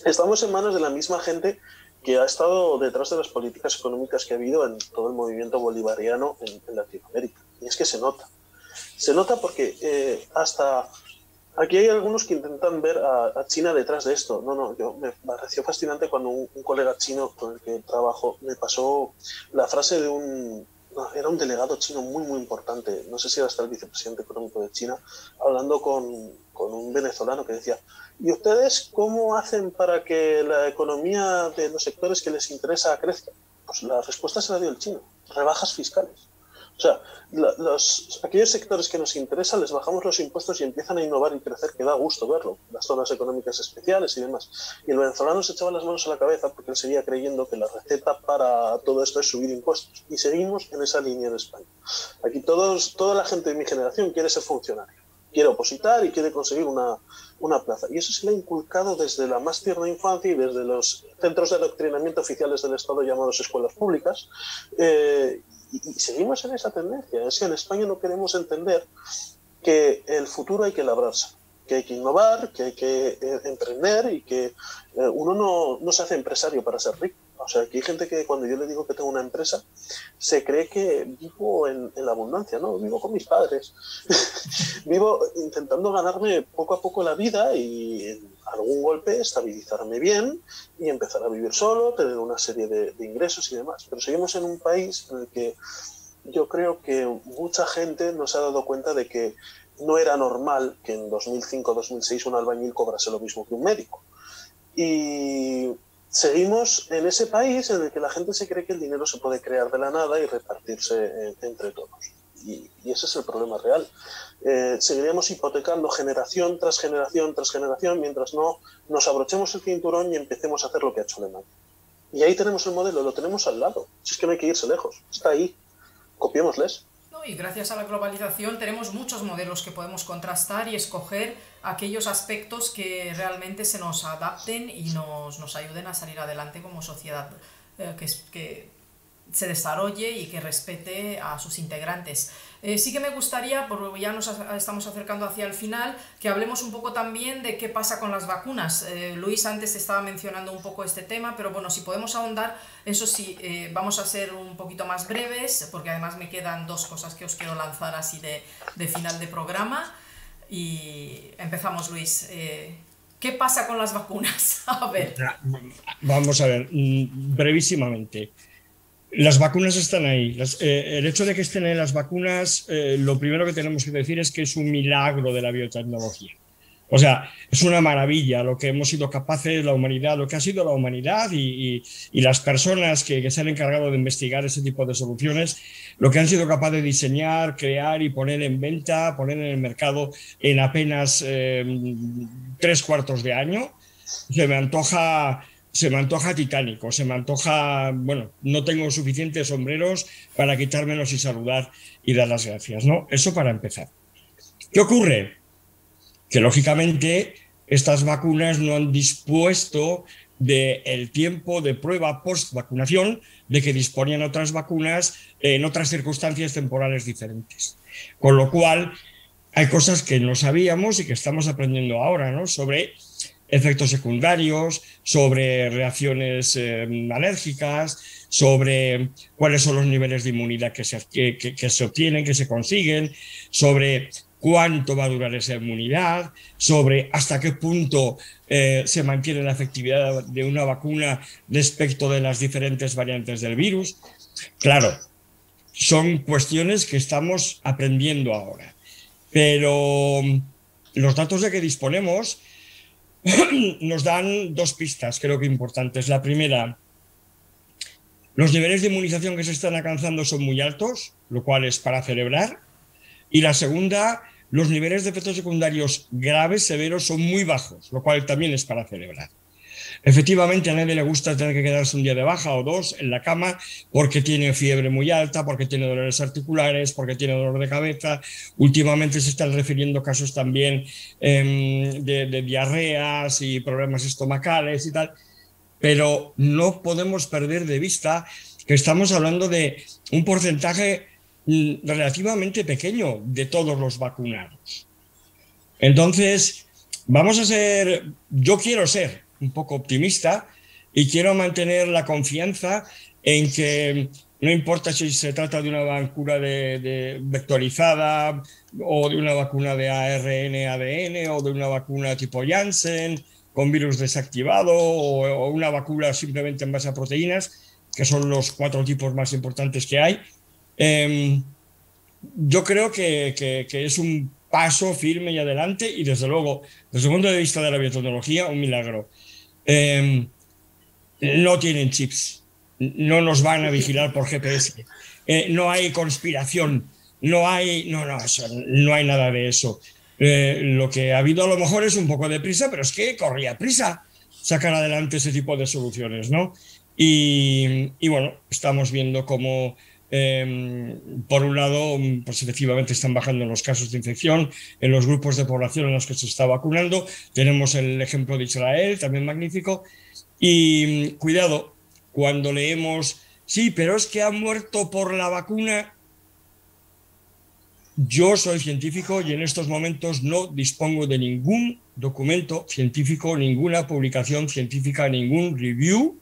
estamos en manos de la misma gente que ha estado detrás de las políticas económicas que ha habido en todo el movimiento bolivariano en Latinoamérica. Y es que se nota. Se nota porque hasta aquí hay algunos que intentan ver a China detrás de esto. Yo me pareció fascinante cuando un colega chino con el que trabajo me pasó la frase de era un delegado chino muy, muy importante, no sé si era hasta el vicepresidente económico de China, hablando con un venezolano que decía, ¿y ustedes cómo hacen para que la economía de los sectores que les interesa crezca? Pues la respuesta se la dio el chino, rebajas fiscales. O sea, aquellos sectores que nos interesan les bajamos los impuestos y empiezan a innovar y crecer, que da gusto verlo, las zonas económicas especiales y demás. Y el venezolano se echaba las manos a la cabeza porque él seguía creyendo que la receta para todo esto es subir impuestos. Y seguimos en esa línea en España. Aquí toda la gente de mi generación quiere ser funcionario, quiere opositar y quiere conseguir una plaza. Y eso se le ha inculcado desde la más tierna infancia y desde los centros de adoctrinamiento oficiales del Estado llamados escuelas públicas. Y seguimos en esa tendencia. Es que en España no queremos entender que el futuro hay que labrarse, que hay que innovar, que hay que emprender y que uno no se hace empresario para ser rico. O sea, que hay gente que cuando yo le digo que tengo una empresa, se cree que vivo en la abundancia, ¿no? Vivo con mis padres. Vivo intentando ganarme poco a poco la vida y en algún golpe estabilizarme bien y empezar a vivir solo, tener una serie de ingresos y demás. Pero seguimos en un país en el que yo creo que mucha gente no se ha dado cuenta de que no era normal que en 2005-2006 un albañil cobrase lo mismo que un médico. Y seguimos en ese país en el que la gente se cree que el dinero se puede crear de la nada y repartirse entre todos. Y ese es el problema real. Seguiríamos hipotecando generación tras generación tras generación mientras no nos abrochemos el cinturón y empecemos a hacer lo que ha hecho Alemania. Y ahí tenemos el modelo, lo tenemos al lado. Si es que no hay que irse lejos, está ahí. Copiémosles. No, y gracias a la globalización tenemos muchos modelos que podemos contrastar y escoger aquellos aspectos que realmente se nos adapten y nos ayuden a salir adelante como sociedad, que se desarrolle y que respete a sus integrantes. Sí que me gustaría, porque ya nos estamos acercando hacia el final, que hablemos un poco también de qué pasa con las vacunas. Luis antes estaba mencionando un poco este tema, pero bueno, si podemos ahondar, eso sí, vamos a ser un poquito más breves, porque además me quedan dos cosas que os quiero lanzar así de final de programa. Y empezamos, Luis. ¿Qué pasa con las vacunas? A ver. Vamos a ver, brevísimamente. Las vacunas están ahí. El hecho de que estén en las vacunas, lo primero que tenemos que decir es que es un milagro de la biotecnología. O sea, es una maravilla lo que hemos sido capaces, la humanidad, lo que ha sido la humanidad y las personas que se han encargado de investigar ese tipo de soluciones, lo que han sido capaces de diseñar, crear y poner en venta, poner en el mercado en apenas 3/4 de año. Se me antoja titánico, se me antoja, bueno, no tengo suficientes sombreros para quitármelos y saludar y dar las gracias, ¿no? Eso para empezar. ¿Qué ocurre? Que lógicamente estas vacunas no han dispuesto del tiempo de prueba post-vacunación de que disponían otras vacunas en otras circunstancias temporales diferentes. Con lo cual, hay cosas que no sabíamos y que estamos aprendiendo ahora, ¿no? Sobre efectos secundarios, sobre reacciones alérgicas, sobre cuáles son los niveles de inmunidad que se obtienen, que se consiguen, sobre cuánto va a durar esa inmunidad, sobre hasta qué punto se mantiene la efectividad de una vacuna respecto de las diferentes variantes del virus. Claro, son cuestiones que estamos aprendiendo ahora, pero los datos de que disponemos nos dan dos pistas, creo que importantes. La primera, los niveles de inmunización que se están alcanzando son muy altos, lo cual es para celebrar. Y la segunda, los niveles de efectos secundarios graves, severos, son muy bajos, lo cual también es para celebrar. Efectivamente, a nadie le gusta tener que quedarse un día de baja o dos en la cama porque tiene fiebre muy alta, porque tiene dolores articulares, porque tiene dolor de cabeza. Últimamente se están refiriendo casos también de diarreas y problemas estomacales y tal. Pero no podemos perder de vista que estamos hablando de un porcentaje relativamente pequeño de todos los vacunados. Entonces, yo quiero ser un poco optimista y quiero mantener la confianza en que no importa si se trata de una vacuna vectorizada o de una vacuna de ARN, ADN o de una vacuna tipo Janssen con virus desactivado o una vacuna simplemente en base a proteínas, que son los 4 tipos más importantes que hay. Yo creo que es un paso firme y adelante y desde luego, desde el punto de vista de la biotecnología, un milagro. No tienen chips, no nos van a vigilar por GPS, no hay conspiración, no hay nada de eso. Lo que ha habido a lo mejor es un poco de prisa, pero es que corría prisa sacar adelante ese tipo de soluciones, ¿no? Y bueno, estamos viendo cómo por un lado, pues efectivamente están bajando los casos de infección en los grupos de población en los que se está vacunando. Tenemos el ejemplo de Israel, también magnífico. Y cuidado, cuando leemos, sí, pero es que ha muerto por la vacuna. Yo soy científico y en estos momentos no dispongo de ningún documento científico, ninguna publicación científica, ningún review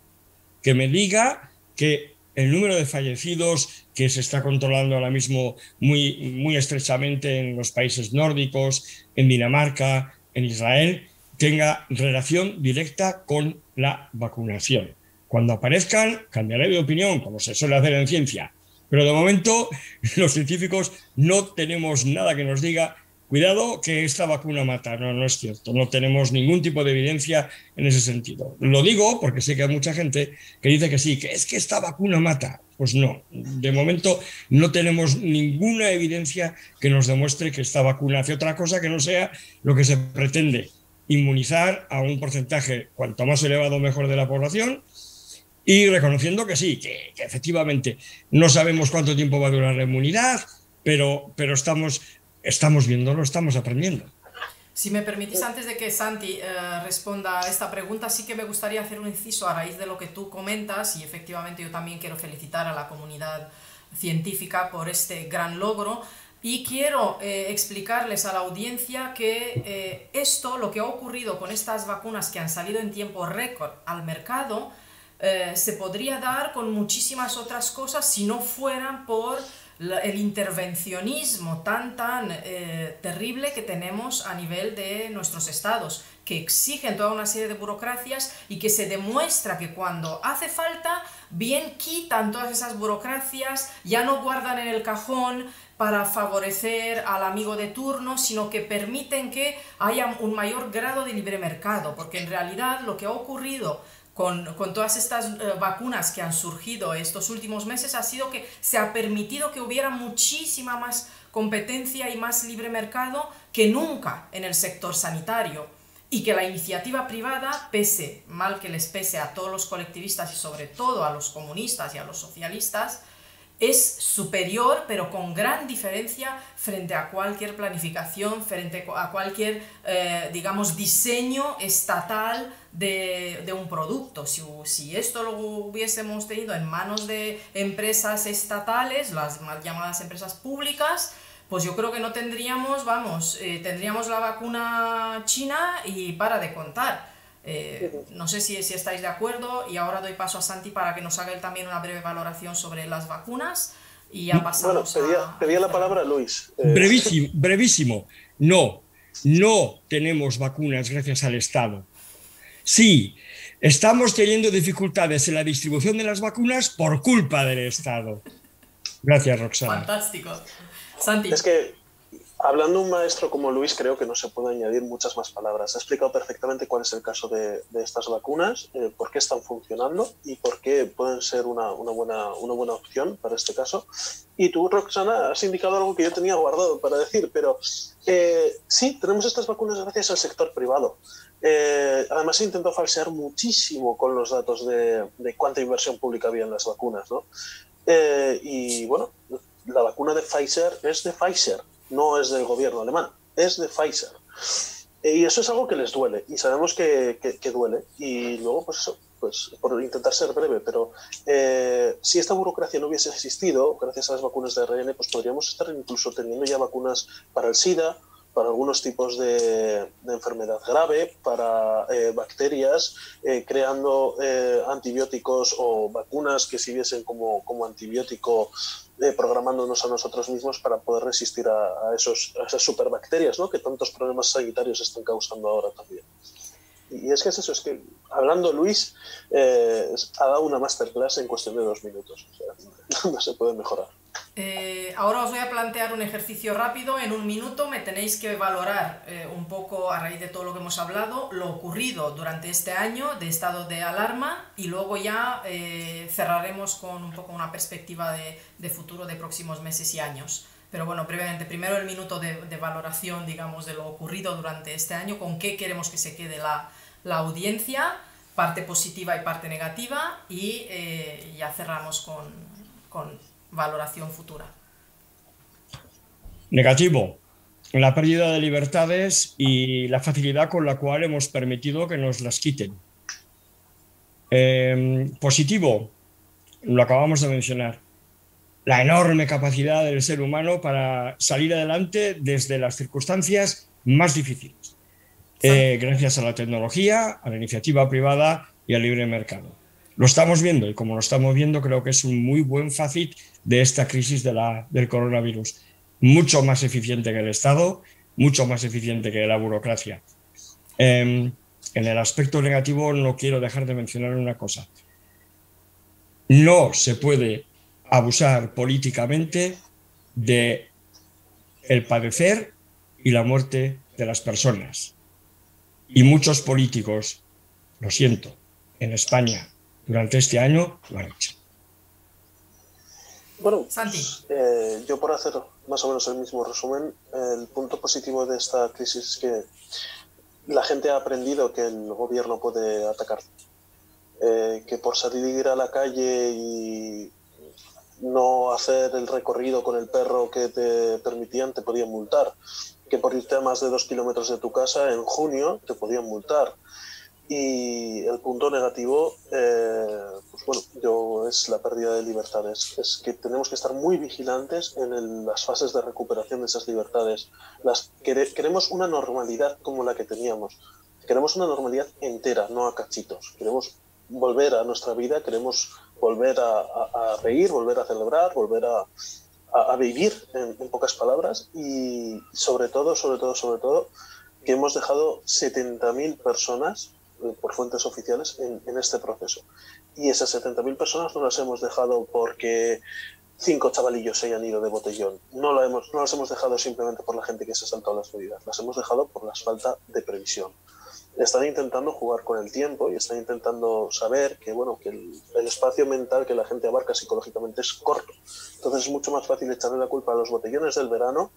que me diga que el número de fallecidos que se está controlando ahora mismo muy estrechamente en los países nórdicos, en Dinamarca, en Israel, tenga relación directa con la vacunación. Cuando aparezcan, cambiaré de opinión, como se suele hacer en ciencia. Pero de momento, los científicos no tenemos nada que nos diga, cuidado que esta vacuna mata. No, no es cierto. No tenemos ningún tipo de evidencia en ese sentido. Lo digo porque sé que hay mucha gente que dice que sí, que es que esta vacuna mata. Pues no. De momento no tenemos ninguna evidencia que nos demuestre que esta vacuna hace otra cosa que no sea lo que se pretende: inmunizar a un porcentaje cuanto más elevado mejor de la población. Y reconociendo que sí, que efectivamente no sabemos cuánto tiempo va a durar la inmunidad, pero estamos viéndolo, estamos aprendiendo. Si me permitís, antes de que Santi responda a esta pregunta, sí que me gustaría hacer un inciso a raíz de lo que tú comentas, y efectivamente yo también quiero felicitar a la comunidad científica por este gran logro. Y quiero explicarles a la audiencia que lo que ha ocurrido con estas vacunas que han salido en tiempo récord al mercado, se podría dar con muchísimas otras cosas si no fueran por el intervencionismo tan terrible que tenemos a nivel de nuestros estados, que exigen toda una serie de burocracias y que se demuestra que cuando hace falta, bien quitan todas esas burocracias, ya no guardan en el cajón para favorecer al amigo de turno, sino que permiten que haya un mayor grado de libre mercado, porque en realidad lo que ha ocurrido con todas estas vacunas que han surgido estos últimos meses ha sido que se ha permitido que hubiera muchísima más competencia y más libre mercado que nunca en el sector sanitario, y que la iniciativa privada, pese mal que les pese a todos los colectivistas y sobre todo a los comunistas y a los socialistas, es superior, pero con gran diferencia frente a cualquier planificación, frente a cualquier, digamos, diseño estatal de un producto. Si esto lo hubiésemos tenido en manos de empresas estatales, las mal llamadas empresas públicas, pues yo creo que no tendríamos, tendríamos la vacuna china y para de contar. No sé si estáis de acuerdo, y ahora doy paso a Santi para que nos haga él también una breve valoración sobre las vacunas y ya pasamos. Bueno, pedía la palabra Luis. Brevísimo. No tenemos vacunas gracias al Estado. Sí, estamos teniendo dificultades en la distribución de las vacunas por culpa del Estado. Gracias, Roxana. Fantástico. Santi. Es que, hablando un maestro como Luis, creo que no se puede añadir muchas más palabras. Ha explicado perfectamente cuál es el caso de estas vacunas, por qué están funcionando y por qué pueden ser una buena opción para este caso. Y tú, Roxana, has indicado algo que yo tenía guardado para decir, pero sí, tenemos estas vacunas gracias al sector privado. Además, se intentó falsear muchísimo con los datos de cuánta inversión pública había en las vacunas, ¿no? Y bueno, la vacuna de Pfizer es de Pfizer, no es del gobierno alemán, es de Pfizer. Y eso es algo que les duele, y sabemos que duele. Y luego, pues eso, pues por intentar ser breve, pero si esta burocracia no hubiese existido, gracias a las vacunas de ARN, pues podríamos estar incluso teniendo ya vacunas para el SIDA, para algunos tipos de enfermedad grave, para bacterias, creando antibióticos o vacunas que sirviesen como antibiótico, programándonos a nosotros mismos para poder resistir a esas superbacterias, ¿no?, que tantos problemas sanitarios están causando ahora también. Y es que es eso, es que hablando Luis ha dado una masterclass en cuestión de 2 minutos, o sea, no se puede mejorar. Ahora os voy a plantear un ejercicio rápido. En 1 minuto me tenéis que valorar un poco, a raíz de todo lo que hemos hablado, lo ocurrido durante este año de estado de alarma, y luego ya cerraremos con un poco una perspectiva de futuro de próximos meses y años. Pero bueno, brevemente, primero el minuto de valoración, digamos, de lo ocurrido durante este año, con qué queremos que se quede la audiencia, parte positiva y parte negativa, y ya cerramos con valoración futura. Negativo. La pérdida de libertades y la facilidad con la cual hemos permitido que nos las quiten. Positivo. Lo acabamos de mencionar. La enorme capacidad del ser humano para salir adelante desde las circunstancias más difíciles. Gracias a la tecnología, a la iniciativa privada y al libre mercado. Lo estamos viendo, y como lo estamos viendo, creo que es un muy buen facit de esta crisis del coronavirus. Mucho más eficiente que el Estado, mucho más eficiente que la burocracia. En el aspecto negativo no quiero dejar de mencionar una cosa. No se puede abusar políticamente de el padecer y la muerte de las personas. Y muchos políticos, lo siento, en España durante este año lo han hecho. Bueno, Santi. Yo, por hacer más o menos el mismo resumen, el punto positivo de esta crisis es que la gente ha aprendido que el gobierno puede atacar, que por salir a la calle y no hacer el recorrido con el perro que te permitían te podían multar, que por irte a más de 2 kilómetros de tu casa en junio te podían multar. Y el punto negativo, pues bueno, es la pérdida de libertades. Es que tenemos que estar muy vigilantes en las fases de recuperación de esas libertades. Queremos una normalidad como la que teníamos. Queremos una normalidad entera, no a cachitos. Queremos volver a nuestra vida, queremos volver a reír, volver a celebrar, volver a vivir, en pocas palabras. Y sobre todo, que hemos dejado 70.000 personas por fuentes oficiales en este proceso. Y esas 70.000 personas no las hemos dejado porque 5 chavalillos se hayan ido de botellón. No las hemos dejado simplemente por la gente que se ha saltado las medidas. Las hemos dejado por la falta de previsión. Están intentando jugar con el tiempo y están intentando saber que, bueno, que el espacio mental que la gente abarca psicológicamente es corto. Entonces es mucho más fácil echarle la culpa a los botellones del verano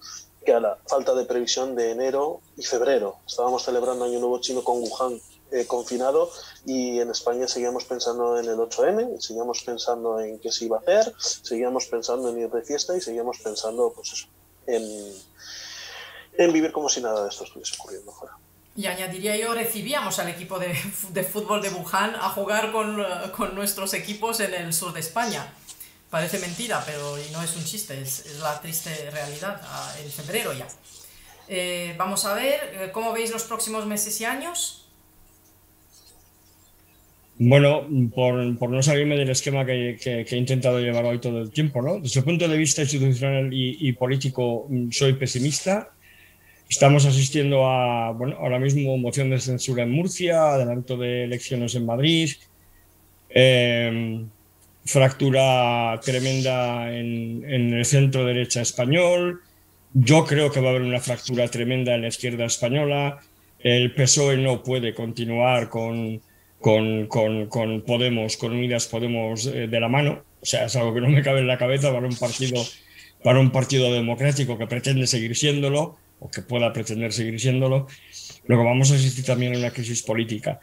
que a la falta de previsión de enero y febrero. Estábamos celebrando Año Nuevo Chino con Wuhan confinado, y en España seguíamos pensando en el 8M, seguíamos pensando en qué se iba a hacer, seguíamos pensando en ir de fiesta y seguíamos pensando, pues eso, en vivir como si nada de esto estuviese ocurriendo fuera. Y añadiría yo, recibíamos al equipo de fútbol de Wuhan a jugar con nuestros equipos en el sur de España. Parece mentira, pero no es un chiste, es la triste realidad, en febrero ya. Vamos a ver, ¿cómo veis los próximos meses y años? Bueno, por no salirme del esquema que he intentado llevar hoy todo el tiempo, ¿no? Desde el punto de vista institucional y político, soy pesimista. Estamos asistiendo a, bueno, ahora mismo moción de censura en Murcia, adelanto de elecciones en Madrid, fractura tremenda en el centro derecha español. Yo creo que va a haber una fractura tremenda en la izquierda española. El PSOE no puede continuar con Podemos, con Unidas Podemos de la mano. O sea, es algo que no me cabe en la cabeza para un partido democrático que pretende seguir siéndolo, o que pueda pretender seguir siéndolo. Luego vamos a asistir también a una crisis política.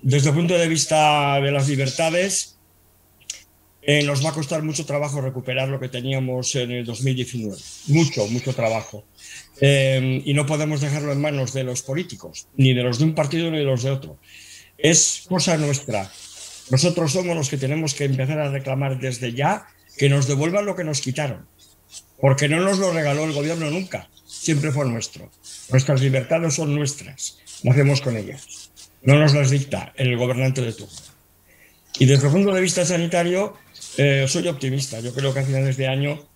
Desde el punto de vista de las libertades, nos va a costar mucho trabajo recuperar lo que teníamos en el 2019. Mucho trabajo. Y no podemos dejarlo en manos de los políticos, ni de los de un partido ni de los de otro. Es cosa nuestra. Nosotros somos los que tenemos que empezar a reclamar desde ya que nos devuelvan lo que nos quitaron. Porque no nos lo regaló el gobierno nunca, siempre fue nuestro. Nuestras libertades son nuestras, nacemos con ellas. No nos las dicta el gobernante de turno. Y desde el punto de vista sanitario, soy optimista. Yo creo que a finales de año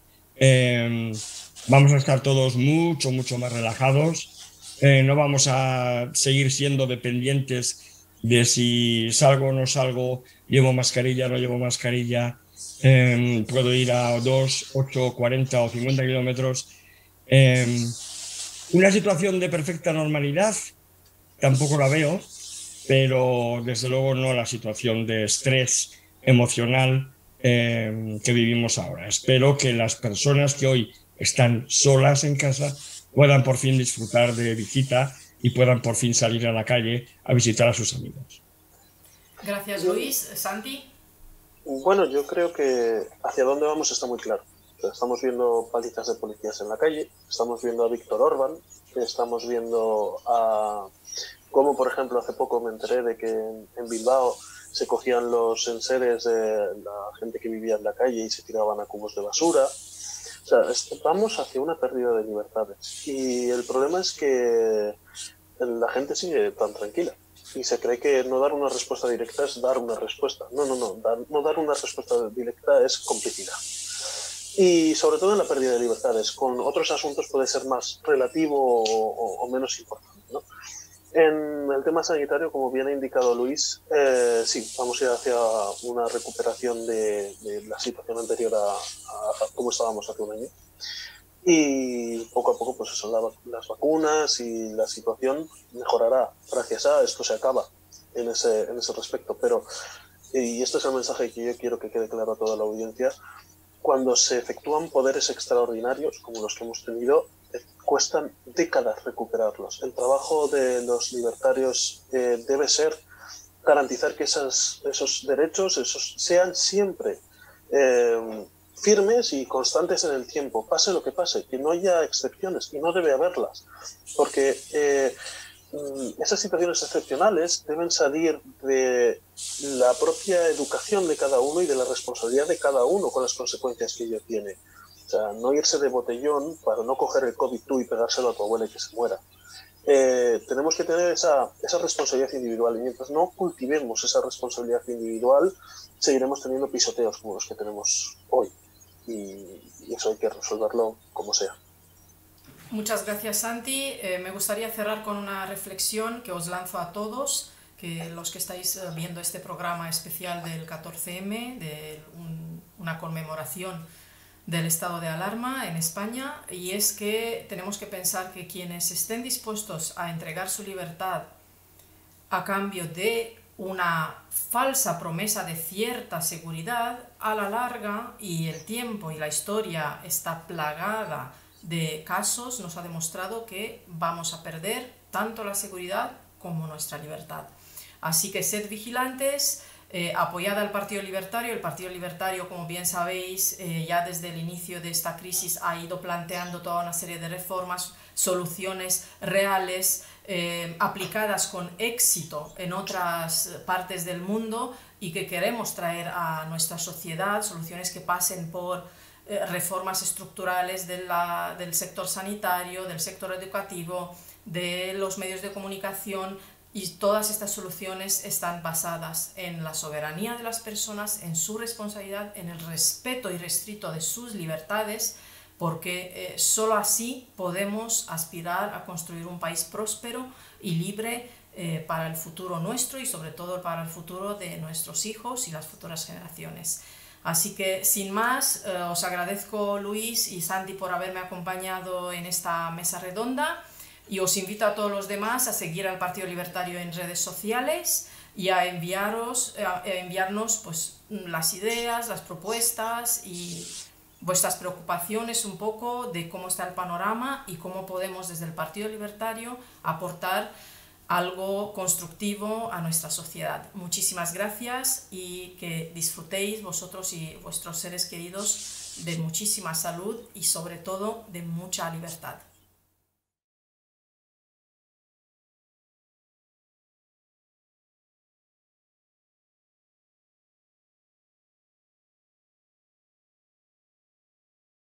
vamos a estar todos mucho más relajados. No vamos a seguir siendo dependientes de si salgo o no salgo, llevo mascarilla o no llevo mascarilla. Puedo ir a 2, 8, 40 o 50 kilómetros. Una situación de perfecta normalidad tampoco la veo, pero desde luego no la situación de estrés emocional que vivimos ahora. Espero que las personas que hoy están solas en casa puedan por fin disfrutar de visita y puedan por fin salir a la calle a visitar a sus amigos. Gracias, Luis. Santi. Bueno, yo creo que hacia dónde vamos está muy claro. Estamos viendo palizas de policías en la calle, estamos viendo a Víctor Orbán, estamos viendo a cómo, por ejemplo, hace poco me enteré de que en Bilbao se cogían los enseres de la gente que vivía en la calle y se tiraban a cubos de basura. O sea, vamos hacia una pérdida de libertades. Y el problema es que la gente sigue tan tranquila. Y se cree que no dar una respuesta directa es dar una respuesta. No dar una respuesta directa es complicidad. Y sobre todo en la pérdida de libertades. Con otros asuntos puede ser más relativo o menos importante, ¿no? En el tema sanitario, como bien ha indicado Luis, sí, vamos a ir hacia una recuperación de la situación anterior a cómo estábamos hace un año. Y poco a poco, pues eso, las vacunas y la situación mejorará gracias a esto. Se acaba en ese respecto. Pero, y este es el mensaje que yo quiero que quede claro a toda la audiencia, cuando se efectúan poderes extraordinarios como los que hemos tenido, cuestan décadas recuperarlos. El trabajo de los libertarios debe ser garantizar que esos derechos sean siempre firmes y constantes en el tiempo, pase lo que pase, que no haya excepciones, y no debe haberlas, porque esas situaciones excepcionales deben salir de la propia educación de cada uno y de la responsabilidad de cada uno con las consecuencias que ello tiene. O sea, no irse de botellón para no coger el COVID tú y pegárselo a tu abuela y que se muera. Tenemos que tener esa responsabilidad individual, y mientras no cultivemos esa responsabilidad individual, seguiremos teniendo pisoteos como los que tenemos hoy. Y eso hay que resolverlo como sea. Muchas gracias, Santi. Me gustaría cerrar con una reflexión que os lanzo a todos, que los que estáis viendo este programa especial del 14M, de una conmemoración del estado de alarma en España, y es que tenemos que pensar que quienes estén dispuestos a entregar su libertad a cambio de una falsa promesa de cierta seguridad, a la larga, y el tiempo y la historia está plagada de casos, nos ha demostrado que vamos a perder tanto la seguridad como nuestra libertad. Así que sed vigilantes, apoyad al Partido Libertario. El Partido Libertario, como bien sabéis, ya desde el inicio de esta crisis ha ido planteando toda una serie de reformas, soluciones reales, aplicadas con éxito en otras partes del mundo y que queremos traer a nuestra sociedad, soluciones que pasen por reformas estructurales del sector sanitario, del sector educativo, de los medios de comunicación, y todas estas soluciones están basadas en la soberanía de las personas, en su responsabilidad, en el respeto irrestricto de sus libertades, porque solo así podemos aspirar a construir un país próspero y libre para el futuro nuestro y sobre todo para el futuro de nuestros hijos y las futuras generaciones. Así que, sin más, os agradezco, Luis y Santi, por haberme acompañado en esta mesa redonda, y os invito a todos los demás a seguir al Partido Libertario en redes sociales y a enviarnos pues, las ideas, las propuestas y vuestras preocupaciones un poco de cómo está el panorama y cómo podemos desde el Partido Libertario aportar algo constructivo a nuestra sociedad. Muchísimas gracias y que disfrutéis vosotros y vuestros seres queridos de muchísima salud y sobre todo de mucha libertad.